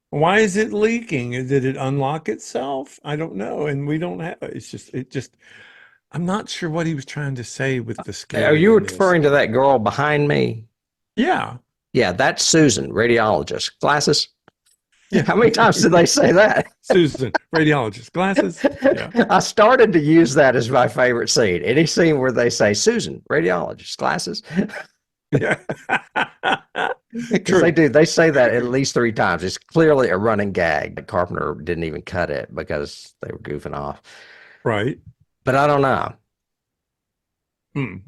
Why is it leaking? Did it unlock itself? I don't know. And we don't have, I'm not sure what he was trying to say with the scale. Are you referring to that girl behind me? Yeah. Yeah, that's Susan, radiologist. Glasses? Yeah. How many times did they say that? Susan, radiologist. Glasses? Yeah. I started to use that as my favorite scene. Any scene where they say, Susan, radiologist. Glasses? Yeah. Because they do. They say that at least 3 times. It's clearly a running gag. Carpenter didn't even cut it because they were goofing off. Right. But I don't know.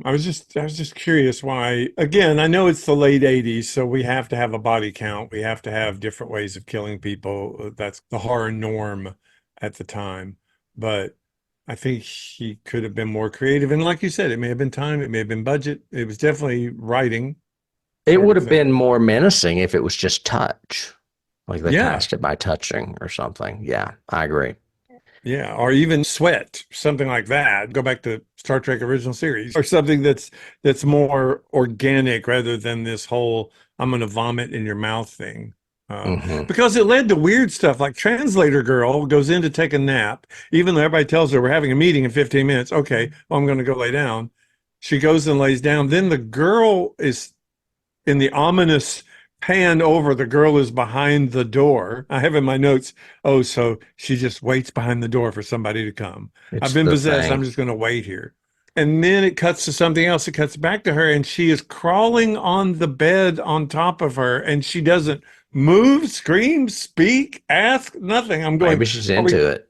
I was just curious why. Again, I know it's the late 80s, so we have to have a body count. We have to have different ways of killing people. That's the horror norm at the time. But I think he could have been more creative. And like you said, it may have been time, it may have been budget. It was definitely writing. It would have been more menacing if it was just touch. Like they cast it by touching or something. Yeah, I agree. Yeah, or even sweat, something like that. Go back to Star Trek original series, or something that's more organic rather than this whole "I'm going to vomit in your mouth" thing. Because it led to weird stuff, like Translator Girl goes in to take a nap, even though everybody tells her we're having a meeting in 15 minutes. Okay, well, I'm going to go lay down. She goes and lays down. Then the girl is in the ominous pan over, the girl is behind the door. I have in my notes, oh, so she just waits behind the door for somebody to come. I've It's been the possessed. I'm thing. just going to wait here. And then it cuts to something else. It cuts back to her, and she is crawling on the bed on top of her, and she doesn't move, scream, speak, ask, nothing. I'm going, Maybe she's are we into it.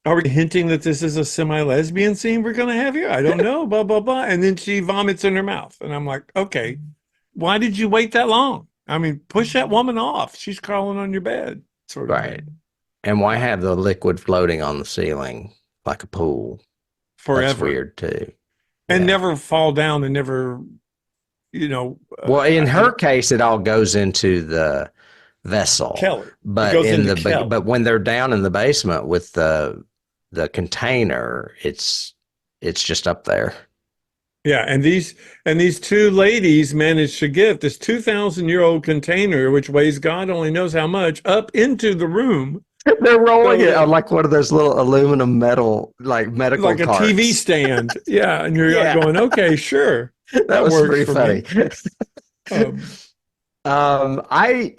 are we hinting that this is a semi-lesbian scene we're going to have here? I don't know, blah, blah, blah. And then she vomits in her mouth. And I'm like, okay, why did you wait that long? I mean, push that woman off. She's crawling on your bed, sort of Right. thing. And why have the liquid floating on the ceiling like a pool? Forever. That's weird too. And Yeah. never fall down and never, you know. Well, in her case, it all goes into the vessel. Keller. But It goes in into the Keller. but when they're down in the basement with the container, it's just up there. Yeah, and these two ladies managed to get this 2,000-year-old container, which weighs God only knows how much, up into the room. They're rolling So- it on like one of those little aluminum metal, like medical Like a carts. TV stand. Yeah, and you're Yeah. going, okay, sure. That was works pretty for funny. me. I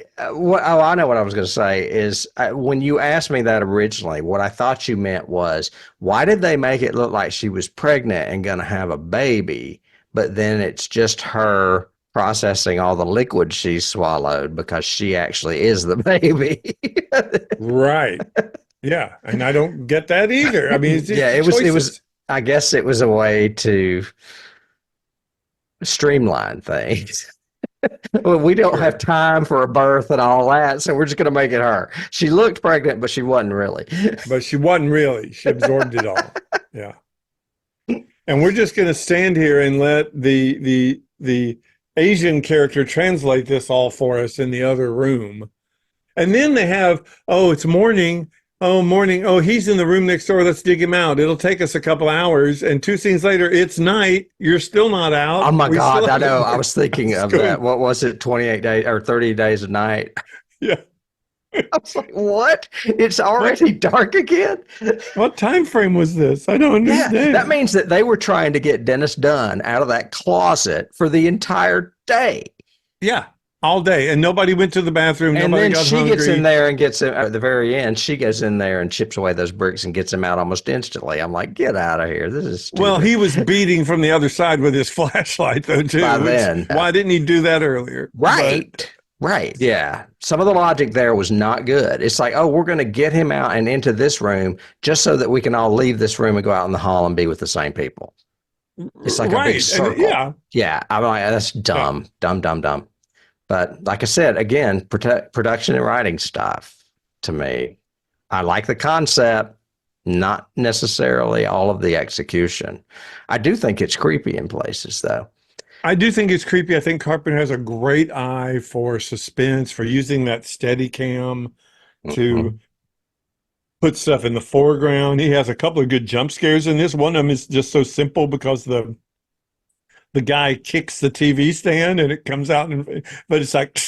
know what I was going to say is when you asked me that originally, what I thought you meant was, why did they make it look like she was pregnant and going to have a baby, but then it's just her processing all the liquid she swallowed because she actually is the baby. Right. Yeah, and I don't get that either. I mean, it's Yeah, it was. I guess it was a way to streamline things. Well, we don't have time for a birth and all that, so we're just going to make it her. She looked pregnant, but she wasn't really. But she wasn't really. She absorbed it all. Yeah. And we're just going to stand here and let the Asian character translate this all for us in the other room. And then they have, oh, it's morning. Oh, morning. Oh, he's in the room next door. Let's dig him out. It'll take us a couple hours. And 2 scenes later, it's night. You're still not out. Oh my We God, still I know. have- I was thinking of that. What was it? 28 days or 30 days a night? Yeah. I was like, what? It's already dark again? What time frame was this? I don't Yeah, understand. that means that they were trying to get Dennis Dunn out of that closet for the entire day. Yeah, all day. And nobody went to the bathroom. And Nobody then got she hungry. gets in there and gets him at the very end. She goes in there and chips away those bricks and gets him out almost instantly. I'm like, get out of here. This is stupid. Well, he was beating from the other side with his flashlight, though, too. By then. Why didn't he do that earlier? Right. Right. Yeah. Some of the logic there was not good. It's like, oh, we're going to get him out and into this room just so that we can all leave this room and go out in the hall and be with the same people. It's like a big circle. And, Yeah. I'm like, that's dumb. Dumb. But like I said, again, production and writing stuff to me. I like the concept, not necessarily all of the execution. I do think it's creepy in places, though. I do think it's creepy. I think Carpenter has a great eye for suspense, for using that steady cam to put stuff in the foreground. He has a couple of good jump scares in this. One of them is just so simple because the guy kicks the TV stand and it comes out, but it's like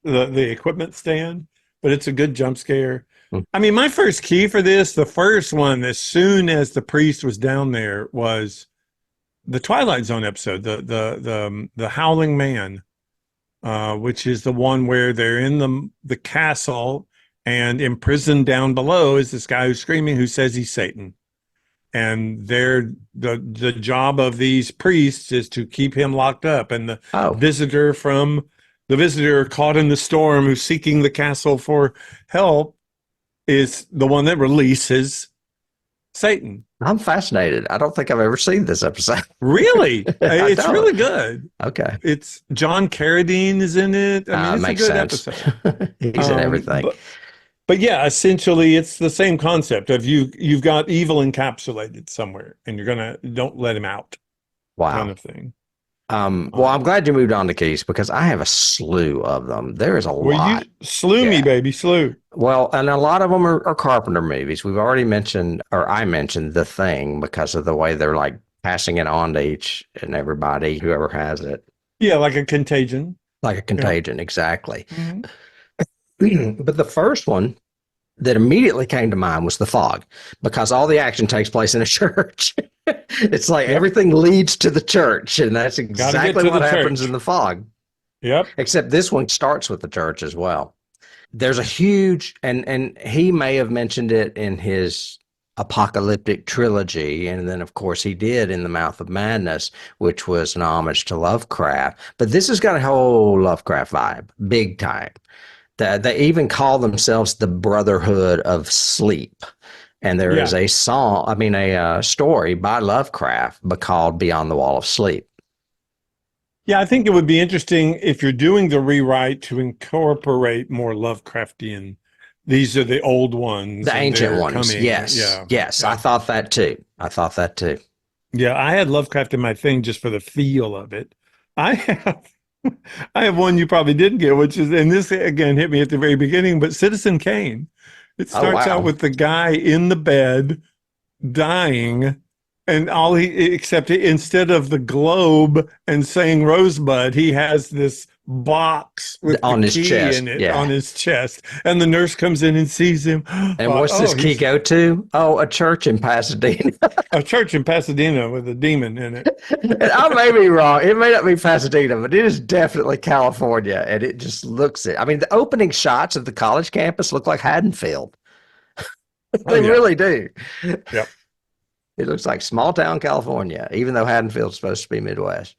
the equipment stand, but it's a good jump scare. I mean, my first key for this, the first one, as soon as the priest was down there, was the Twilight Zone episode, the Howling Man, which is the one where they're in the castle, and imprisoned down below is this guy who's screaming, who says he's Satan. And the job of these priests is to keep him locked up. And the visitor caught in the storm who's seeking the castle for help is the one that releases Satan. I'm fascinated. I don't think I've ever seen this episode. Really? It's don't. really good. Okay. It's John Carradine is in it. I mean, it's makes a good sense. episode. He's in everything. But yeah, essentially it's the same concept of you've got evil encapsulated somewhere and don't let him out. Wow. Kind of thing. Well, I'm glad you moved on to keys because I have a slew of them. There is a lot. You slew me, baby, slew. Well, and a lot of them are Carpenter movies. We've already mentioned, or I mentioned The Thing because of the way they're like passing it on to each and everybody, whoever has it. Yeah, like a contagion. Like a contagion, exactly. Mm-hmm. But the first one that immediately came to mind was The Fog, because all the action takes place in a church. It's like everything leads to the church, and that's exactly what happens in The Fog. Yep. Except this one starts with the church as well. There's a huge, and he may have mentioned it in his apocalyptic trilogy, and then of course he did in The Mouth of Madness, which was an homage to Lovecraft. But this has got a whole Lovecraft vibe, big time. They even call themselves the Brotherhood of Sleep. And there is Yeah. a song, I mean, a story by Lovecraft called Beyond the Wall of Sleep. Yeah, I think it would be interesting if you're doing the rewrite to incorporate more Lovecraftian. These are the old ones The and ancient they're ones. coming. Yes. Yeah. Yes. I Yeah. thought that too. I thought that too. Yeah. I had Lovecraft in my thing just for the feel of it. I have I have one you probably didn't get, which is, and this again hit me at the very beginning, but Citizen Kane. It Oh, starts out wow. with the guy in the bed dying, and all he, except instead of the globe and saying Rosebud, he has this box with the On his key in chest. it on Yeah. his chest, and the nurse comes in and sees him. And Thought, what's oh, this key he's go to? Oh, a church in Pasadena. a church in Pasadena with a demon in it. And I may be wrong. It may not be Pasadena, but it is definitely California. And it just looks it. I mean, the opening shots of the college campus look like Haddonfield. Oh They yeah, really do. yep. It looks like small town California, even though Haddonfield's supposed to be Midwest.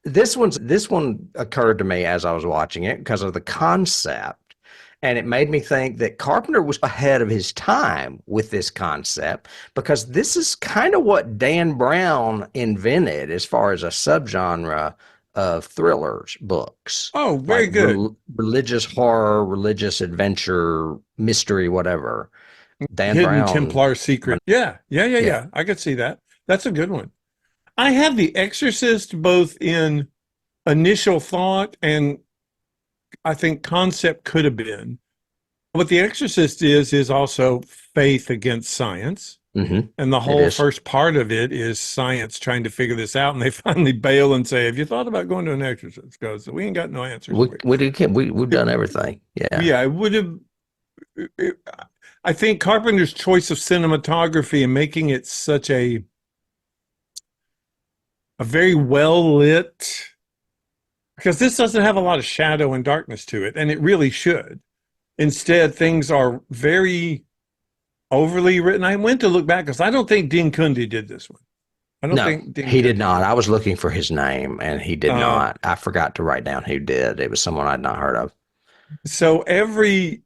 This one occurred to me as I was watching it because of the concept. And it made me think that Carpenter was ahead of his time with this concept because this is kind of what Dan Brown invented as far as a subgenre of thrillers books, Oh, like very good. religious horror, religious adventure, mystery, whatever. Dan Hidden Brown, Templar secret. Yeah, yeah, yeah, yeah. yeah. I could see that. That's a good one. I have The Exorcist both in initial thought and I think concept could have been. What The Exorcist is also faith against science. Hmm. And the It whole is. first part of it is science trying to figure this out. And they finally bail and say, have you thought about going to an exorcist? Because we ain't got no answers for We've you. done everything. Yeah. Yeah, it would have. it- I think Carpenter's choice of cinematography and making it such a very well lit, because this doesn't have a lot of shadow and darkness to it, and it really should. Instead, things are very overly written. I went to look back because I don't think Dean Cundey did this one. I don't No, think Dean he did Cundey not. did. I was looking for his name and he did Uh, not. I forgot to write down who did. It was someone I'd not heard of. so every,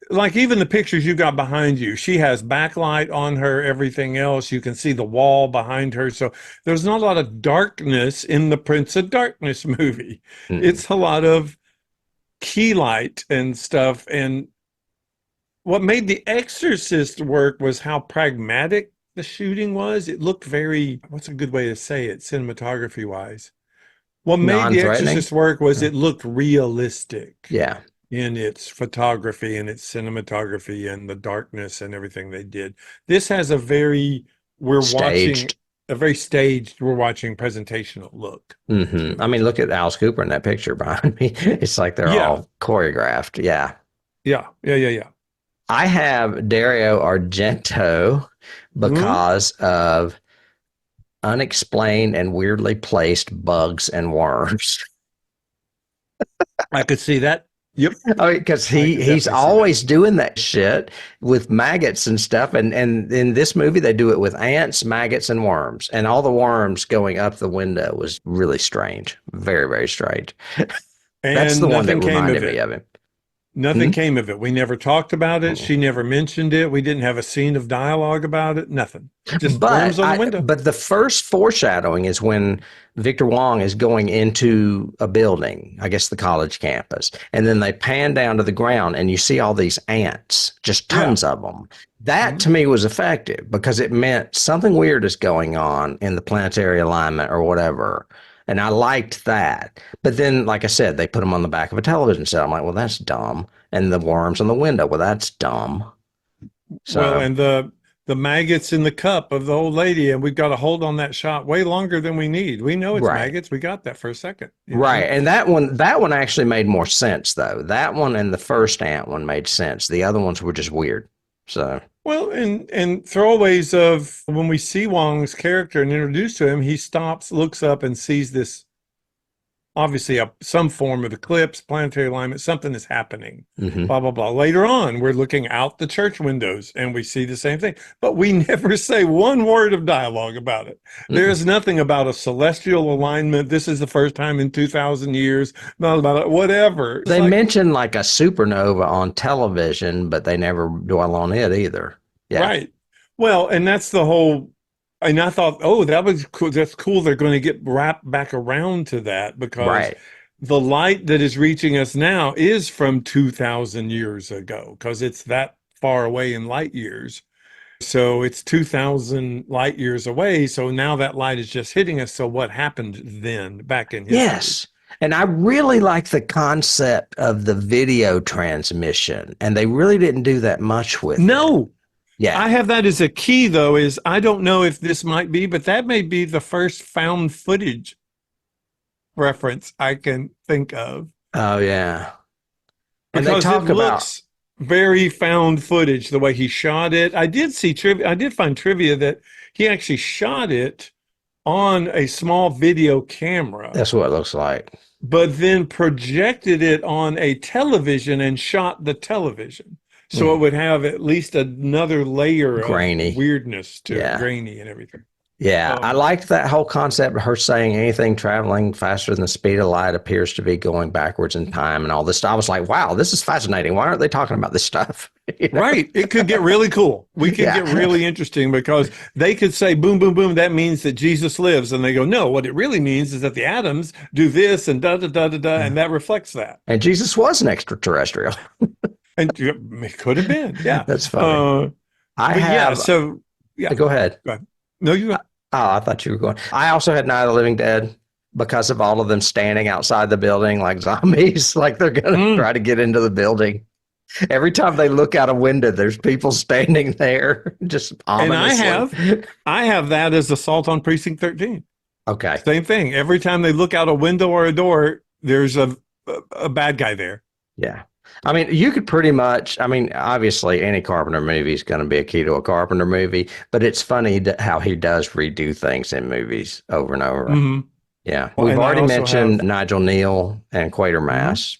like even the pictures you got behind you, she has backlight on her, everything else. You can see the wall behind her. So there's not a lot of darkness in the Prince of Darkness movie. Mm-mm. It's a lot of key light and stuff. And what made The Exorcist work was how pragmatic the shooting was. It looked very, what's a good way to say it, cinematography wise? What made The Non-threatening. Exorcist work was it looked realistic Yeah. in its photography and its cinematography and the darkness and everything they did. This has a very, we're watching Staged. a very staged, we're watching presentational look Hmm. to I mean, it. look at Alice Cooper in that picture behind me. It's like they're Yeah, all choreographed. Yeah. yeah, yeah, yeah, yeah. I have Dario Argento Hmm? because of unexplained and weirdly placed bugs and worms. I could see that. Yep, I mean, because I he could he's definitely see that. always doing that shit with maggots and stuff, and in this movie they do it with ants, maggots, and worms, and all the worms going up the window was really strange, very very strange. That's the And one that nothing came of reminded me it. of him. Nothing Hmm? came of it. We never talked about it. Mm. She never mentioned it. We didn't have a scene of dialogue about it. Nothing. Just But worms on the I window. but the first foreshadowing is when Victor Wong is going into a building, I guess the college campus, and then they pan down to the ground and you see all these ants, just Yeah. tons of them. That Mhm. to me was effective because it meant something weird is going on in the planetary alignment or whatever. And I liked that. But then, like I said, they put them on the back of a television set. I'm like, well, that's dumb. And the worms on the window, well, that's dumb. Well, So and the maggots in the cup of the old lady, and we've got to hold on that shot way longer than we need. We know it's right. maggots. We got that for a second, you Right. know. And that one actually made more sense though. That one and the first ant one made sense. The other ones were just weird. So Well, and throwaways of when we see Wong's character and introduced to him, he stops, looks up, and sees this obviously some form of eclipse, planetary alignment, something is happening, Hmm. blah, blah, blah. Later on, we're looking out the church windows and we see the same thing, but we never say one word of dialogue about it. There is nothing about a celestial alignment. This is the first time in 2,000 years, not about it, whatever. It's They like, mention like a supernova on television, but they never dwell on it either. Yeah. right. Well, and that's the whole. And I thought, oh, that was cool. That's cool. They're going to get wrapped back around to that because Right. the light that is reaching us now is from 2,000 years ago because it's that far away in light years. So it's 2,000 light years away. So now that light is just hitting us. So what happened then back in history? Yes. And I really like the concept of the video transmission. And they really didn't do that much with it. No. Yeah. I have that as a key, though, is I don't know if this might be, but that may be the first found footage reference I can think of. Oh, yeah. And they Because talk it looks very found footage, the way he shot it. I did see trivia. I did find trivia that he actually shot it on a small video camera, that's what it looks like. but then projected it on a television and shot the television. So it would have at least another layer Grainy. of weirdness to Yeah. it, grainy and everything. Yeah. I liked that whole concept of her saying anything traveling faster than the speed of light appears to be going backwards in time and all this stuff. I was like, wow, this is fascinating. Why aren't they talking about this stuff? You know? Right. It could get really cool. We could Yeah. get really interesting because they could say, boom, boom, boom, that means that Jesus lives. And they go, no, what it really means is that the atoms do this and da, da, da, da, da, and that reflects that. And Jesus was an extraterrestrial. And it could have been. Yeah. That's funny. I but have. yeah, so yeah. Go ahead. Go ahead. No, you Oh, I thought you were going. I also had Night of the Living Dead because of all of them standing outside the building like zombies, like they're going to try to get into the building. Every time they look out a window, there's people standing there, just ominously. And I have that as Assault on Precinct 13. Okay. Same thing. Every time they look out a window or a door, there's a bad guy there. Yeah. I mean, you could pretty much, I mean, obviously any Carpenter movie is going to be a key to a Carpenter movie, but it's funny how he does redo things in movies over and over. Mm-hmm. Yeah. Well, We've and I already also mentioned have- Nigel Neal and Quatermass,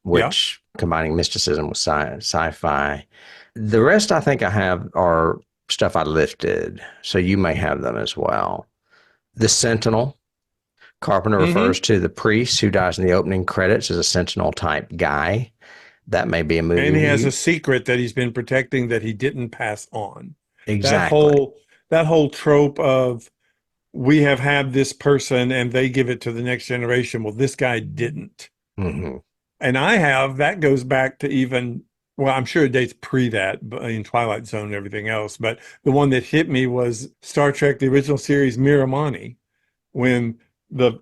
Yeah. which combining mysticism with sci-fi. The rest I think I have are stuff I lifted, so you may have them as well. The Sentinel. Carpenter refers to the priest who dies in the opening credits as a Sentinel type guy. That may be a movie. And he has a secret that he's been protecting that he didn't pass on. Exactly. That whole trope of we have had this person and they give it to the next generation. Well, this guy didn't. Mm-hmm. And that goes back to even, well, I'm sure it dates pre that, but in Twilight Zone and everything else. But the one that hit me was Star Trek, the original series Miramani, when the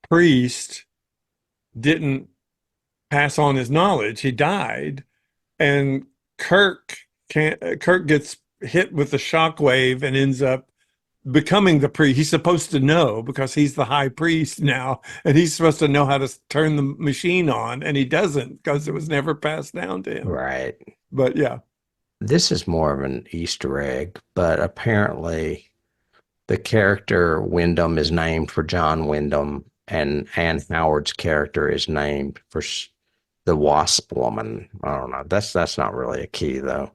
priest didn't pass on his knowledge. He died, and Kirk gets hit with the shockwave and ends up becoming the priest. He's supposed to know because he's the high priest now, and he's supposed to know how to turn the machine on, and he doesn't because it was never passed down to him. Right. But yeah. This is more of an Easter egg, but apparently the character Wyndham is named for John Wyndham, and Anne Howard's character is named for the Wasp Woman. I don't know. That's not really a key, though.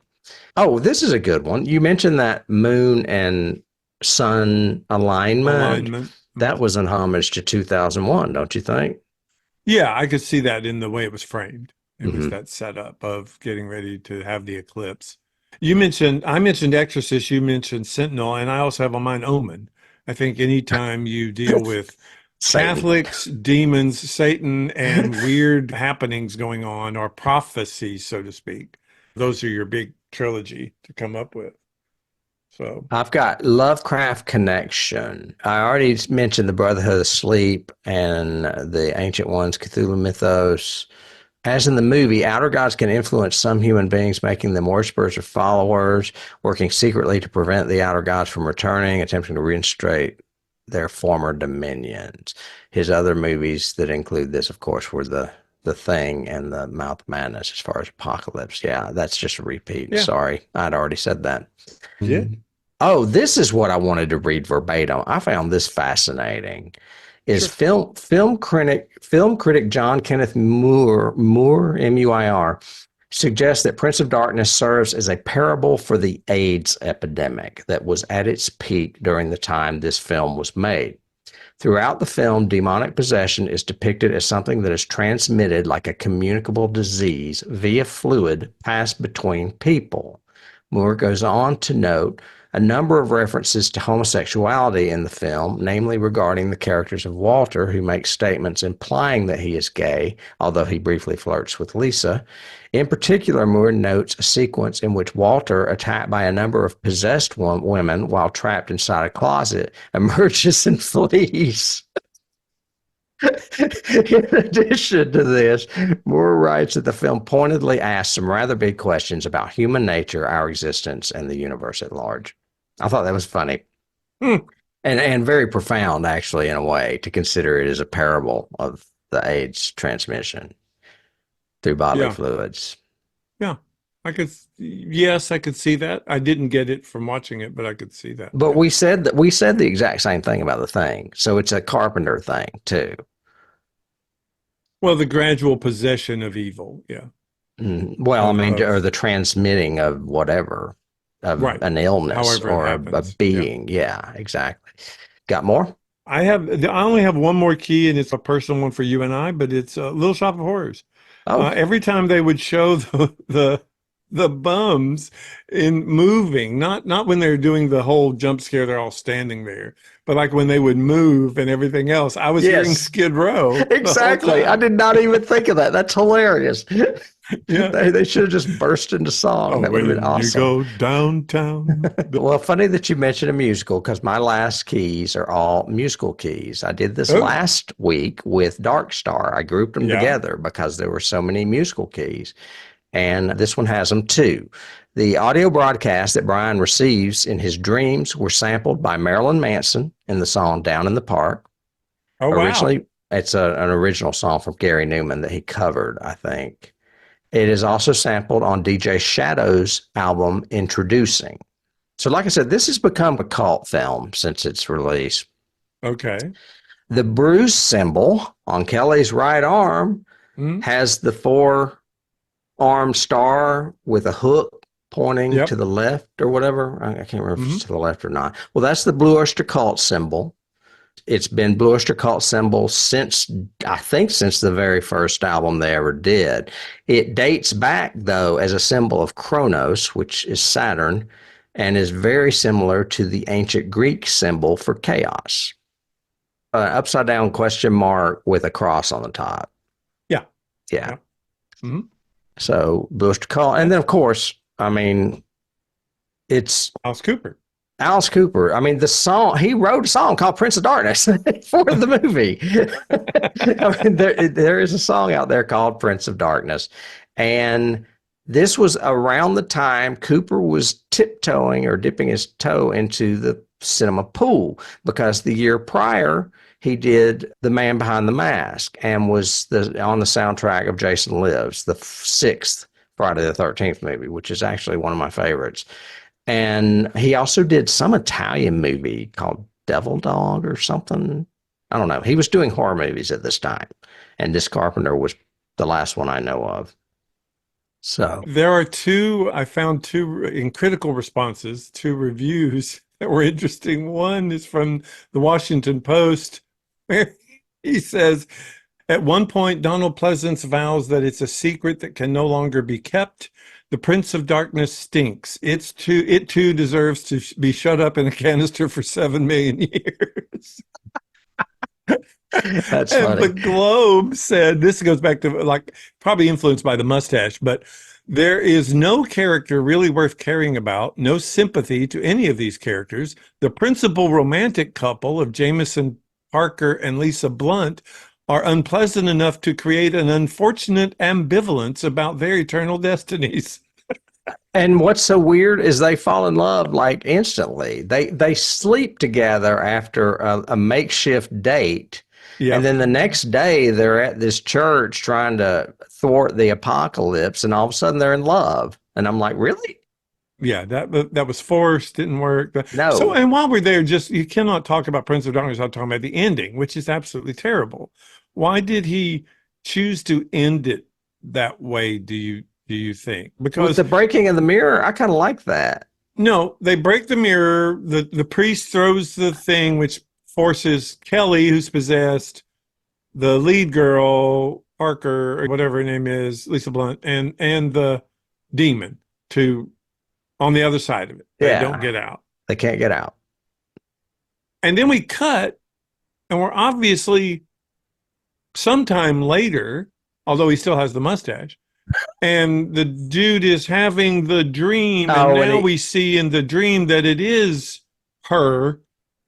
Oh, this is a good one. You mentioned that moon and sun alignment. That was an homage to 2001, don't you think? Yeah, I could see that in the way it was framed. It was that setup of getting ready to have the eclipse. I mentioned Exorcist, you mentioned Sentinel, and I also have on mine Omen. I think anytime you deal with Catholics, demons, Satan, and weird happenings going on, or prophecies, so to speak, those are your big trilogy to come up with. So I've got Lovecraft Connection. I already mentioned the Brotherhood of Sleep and the Ancient Ones, Cthulhu Mythos. As in the movie, outer gods can influence some human beings, making them worshippers or followers, working secretly to prevent the outer gods from returning, attempting to reinstate their former dominions. His other movies that include this, of course, were The Thing and The Mouth of Madness as far as Apocalypse. Yeah, that's just a repeat. Yeah. Sorry, I'd already said that. Yeah. Oh, this is what I wanted to read verbatim. I found this fascinating. Is Sure. film critic John Kenneth Moore M-U-I-R suggests that Prince of Darkness serves as a parable for the AIDS epidemic that was at its peak during the time this film was made. Throughout the film, demonic possession is depicted as something that is transmitted like a communicable disease via fluid passed between people. Moore goes on to note a number of references to homosexuality in the film, namely regarding the characters of Walter, who makes statements implying that he is gay, although he briefly flirts with Lisa. In particular, Moore notes a sequence in which Walter, attacked by a number of possessed women while trapped inside a closet, emerges and flees. In addition to this, Moore writes that the film pointedly asks some rather big questions about human nature, our existence, and the universe at large. I thought that was funny. Hmm. And very profound, actually, in a way, to consider it as a parable of the AIDS transmission through bodily Yeah. fluids. Yeah. I could see that. I didn't get it from watching it, but I could see that. But Yeah. we said the exact same thing about The Thing. So it's a Carpenter thing, too. Well, the gradual possession of evil. Yeah. Well, I mean, Of- or the transmitting of whatever, of Right. an illness However it or a happens. being. Yeah, exactly. Got more? I only have one more key, and it's a personal one for you and I, but it's Little Shop of Horrors. Oh, Every time they would show the bums in moving, not when they're doing the whole jump scare, they're all standing there, but like when they would move and everything else, I was hearing yes. Skid Row the whole Exactly. I time. did not even think of that. That's hilarious. Yeah. They should have just burst into song. Oh, That would have been when you awesome. go downtown. Well, funny that you mentioned a musical because my last keys are all musical keys. I did this Oh. last week with Dark Star. I grouped them Yeah. together because there were so many musical keys. And this one has them too. The audio broadcast that Brian receives in his dreams were sampled by Marilyn Manson in the song Down in the Park. Oh, wow. Originally, it's an original song from Gary Newman that he covered, I think. It is also sampled on DJ Shadow's album Introducing. So, like I said, this has become a cult film since its release. Okay. The bruise symbol on Kelly's right arm Hmm. has the four-armed star with a hook pointing Yep. to the left or whatever. I can't remember if Mhm. it's to the left or not. Well, that's the Blue Oyster Cult symbol. It's been Blue Oyster Cult symbol since, I think, since the very first album they ever did. It dates back, though, as a symbol of Kronos, which is Saturn, and is very similar to the ancient Greek symbol for chaos. An upside down question mark with a cross on the top. Yeah. Yeah. Yeah. Mhm. So Blue Oyster Cult. And then, of course, I mean, it's Alice Cooper. Alice Cooper. I mean, the song, he wrote a song called Prince of Darkness for the movie. I mean, there is a song out there called Prince of Darkness. And this was around the time Cooper was tiptoeing or dipping his toe into the cinema pool, because the year prior, he did The Man Behind the Mask and was on the soundtrack of Jason Lives, the sixth Friday the 13th movie, which is actually one of my favorites. And he also did some Italian movie called Devil Dog or something. I don't know. He was doing horror movies at this time. And this Carpenter was the last one I know of. So I found two in critical responses, two reviews that were interesting. One is from the Washington Post, where he says, at one point, Donald Pleasance vows that it's a secret that can no longer be kept. The Prince of Darkness stinks. It too deserves to be shut up in a canister for 7 million years. that's And funny. the Globe said, this goes back to like probably influenced by the mustache, but there is no character really worth caring about, no sympathy to any of these characters. The principal romantic couple of Jameson Parker and Lisa Blunt are unpleasant enough to create an unfortunate ambivalence about their eternal destinies. And what's so weird is they fall in love like instantly. They sleep together after a makeshift date. Yeah. And then the next day they're at this church trying to thwart the apocalypse, and all of a sudden they're in love. And I'm like, really? Yeah, that was forced, didn't work. So, No. and while we're there, just you cannot talk about Prince of Darkness without talking about the ending, which is absolutely terrible. Why did he choose to end it that way, do you think? With Because the breaking of the mirror, I kind of like that. no, they break the mirror, the priest throws the thing which forces Kelly, who's possessed, the lead girl, Parker, or whatever her name is, Lisa Blunt, and the demon to on the other side of it. They don't Yeah. get out. They can't get out. And then we cut, and we're obviously sometime later, although he still has the mustache, and the dude is having the dream, and Oh, and now we see in the dream that it is her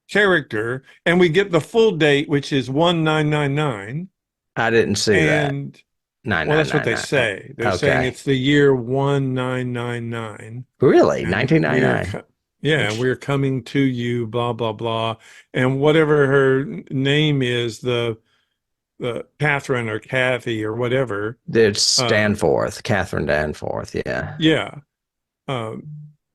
character, and we get the full date, which is 1999. I didn't see that. And Nine well, nine that's what nine they nine. say. They're saying Okay. it's the year 1999. Really? And 1999. yeah, we're coming to you, blah blah blah, and whatever her name is, the Catherine or Kathy or whatever, It's uh, Danforth, Catherine Danforth. Yeah. yeah, um,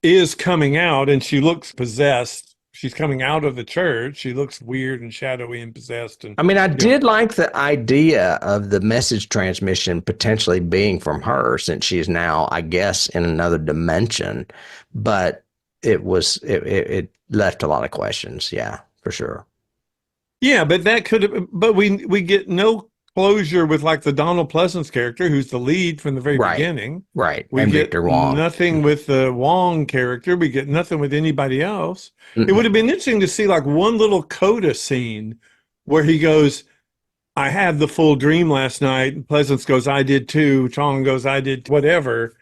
is coming out, and she looks possessed. She's coming out of the church. She looks weird and shadowy and possessed, and I mean, I you know, did like the idea of the message transmission potentially being from her since she's now, I guess, in another dimension. But it left a lot of questions. Yeah, for sure. yeah, but that could have. But we get no closure with like the Donald Pleasance character, who's the lead from the very Right. beginning. Right. We And get Victor Wong. nothing with the Wong character. We get nothing with anybody else. It would Mm-mm. have been interesting to see like one little coda scene where he goes, I had the full dream last night. And Pleasance goes, I did too. Chong goes, I did whatever.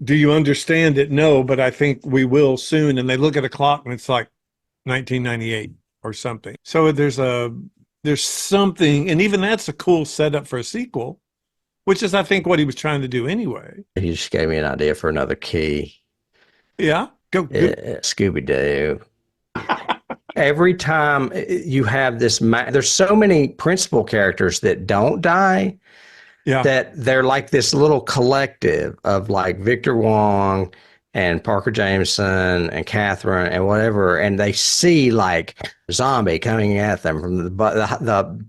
Do you understand it? No, but I think we will soon. And they look at a clock and it's like 1998 or something. So there's something, and even that's a cool setup for a sequel, which is I think what he was trying to do anyway. He just gave me an idea for another key. Yeah, go. Scooby Doo. Every time you have this, there's so many principal characters that don't die Yeah, that they're like this little collective of like Victor Wong and Parker Jameson and Catherine and whatever, and they see like a zombie coming at them from the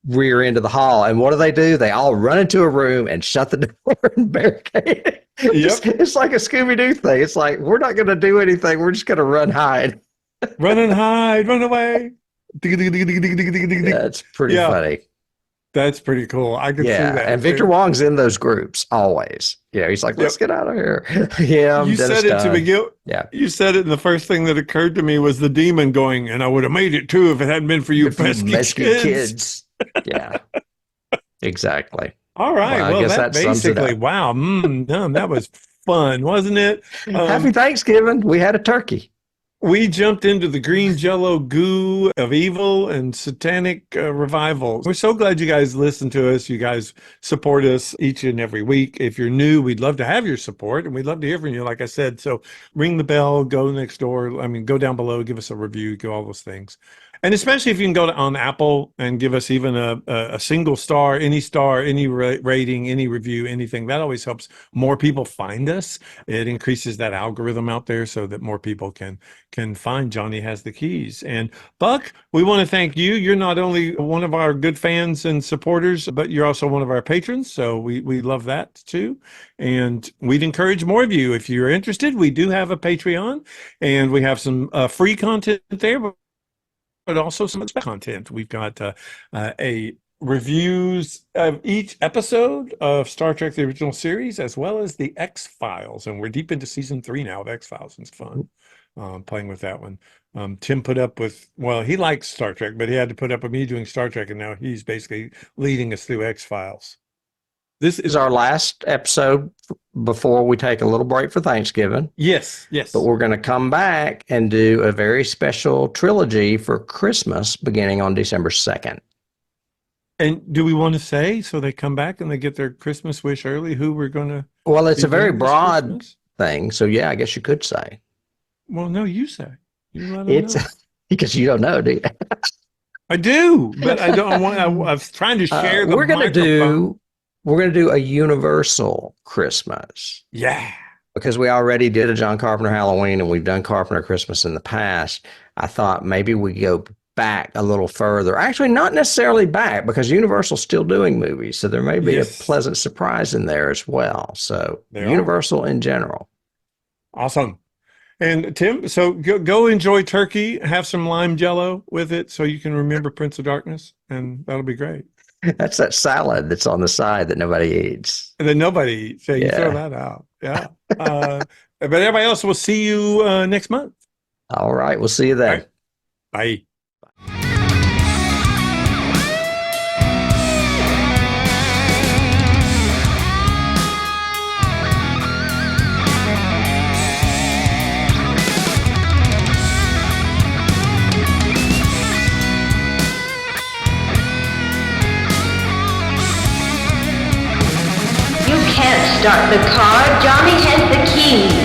rear end of the hall, and what do? They all run into a room and shut the door and barricade it. yep. It's like a Scooby Doo thing. It's like we're not going to do anything. We're just going to run hide. Run and hide, run away. That's pretty Yeah, funny. that's pretty cool. I can see Yeah, that and Victor too. Wong's in those groups always. Yeah, he's like, let's Yep. get out of here. Him, You Dennis said it to Dunn. begin. Yeah, You said it, and the first thing that occurred to me was the demon going, and I would have made it too if it hadn't been for you if you pesky pesky kids. kids. Yeah, exactly. All right. Well, I Well, guess that that sums it basically, up. wow. That was fun, wasn't it? Happy Thanksgiving. We had a turkey. We jumped into the green jello goo of evil and satanic revival. We're so glad you guys listen to us. You guys support us each and every week. If you're new, we'd love to have your support and we'd love to hear from you, like I said. So ring the bell, go next door. I mean, go down below, give us a review, do all those things. And especially if you can go on Apple and give us even a single star, any rating, any review, anything, that always helps more people find us. It increases that algorithm out there so that more people can find Johnny Has the Keys. And Buck, we want to thank you. You're not only one of our good fans and supporters, but you're also one of our patrons. So we love that too. And we'd encourage more of you. If you're interested, we do have a Patreon and we have some free content there, but also some content. We've got a reviews of each episode of Star Trek, the original series, as well as the X-Files. And we're deep into season 3 now of X-Files. It's fun playing with that one. Tim put up with, well, he likes Star Trek, but he had to put up with me doing Star Trek, and now he's basically leading us through X-Files. This is our last episode before we take a little break for Thanksgiving. Yes. But we're going to come back and do a very special trilogy for Christmas beginning on December 2nd. And do we want to say, so they come back and they get their Christmas wish early, who we're going to Well, it's be a very doing this broad Christmas? thing. So, yeah, I guess you could say. Well, no, you say. You let them It's know. because you don't know, do you? I do, but I don't want. I was trying to share the we're going to microphone. do a universal Christmas. Yeah. because we already did a John Carpenter Halloween and we've done Carpenter Christmas in the past, I thought maybe we go back a little further. Actually, not necessarily back because Universal's still doing movies. So there may be Yes. a pleasant surprise in there as well. So They are. Universal in general. Awesome. And Tim, so go enjoy turkey, have some lime jello with it so you can remember Prince of Darkness, and that'll be great. That's that salad that's on the side that nobody eats. And then nobody eats, so you Yeah. throw that out. Yeah. But everybody else, will see you next month. All right. We'll see you then. All right. Bye. You can't start the car. Johnny has the key.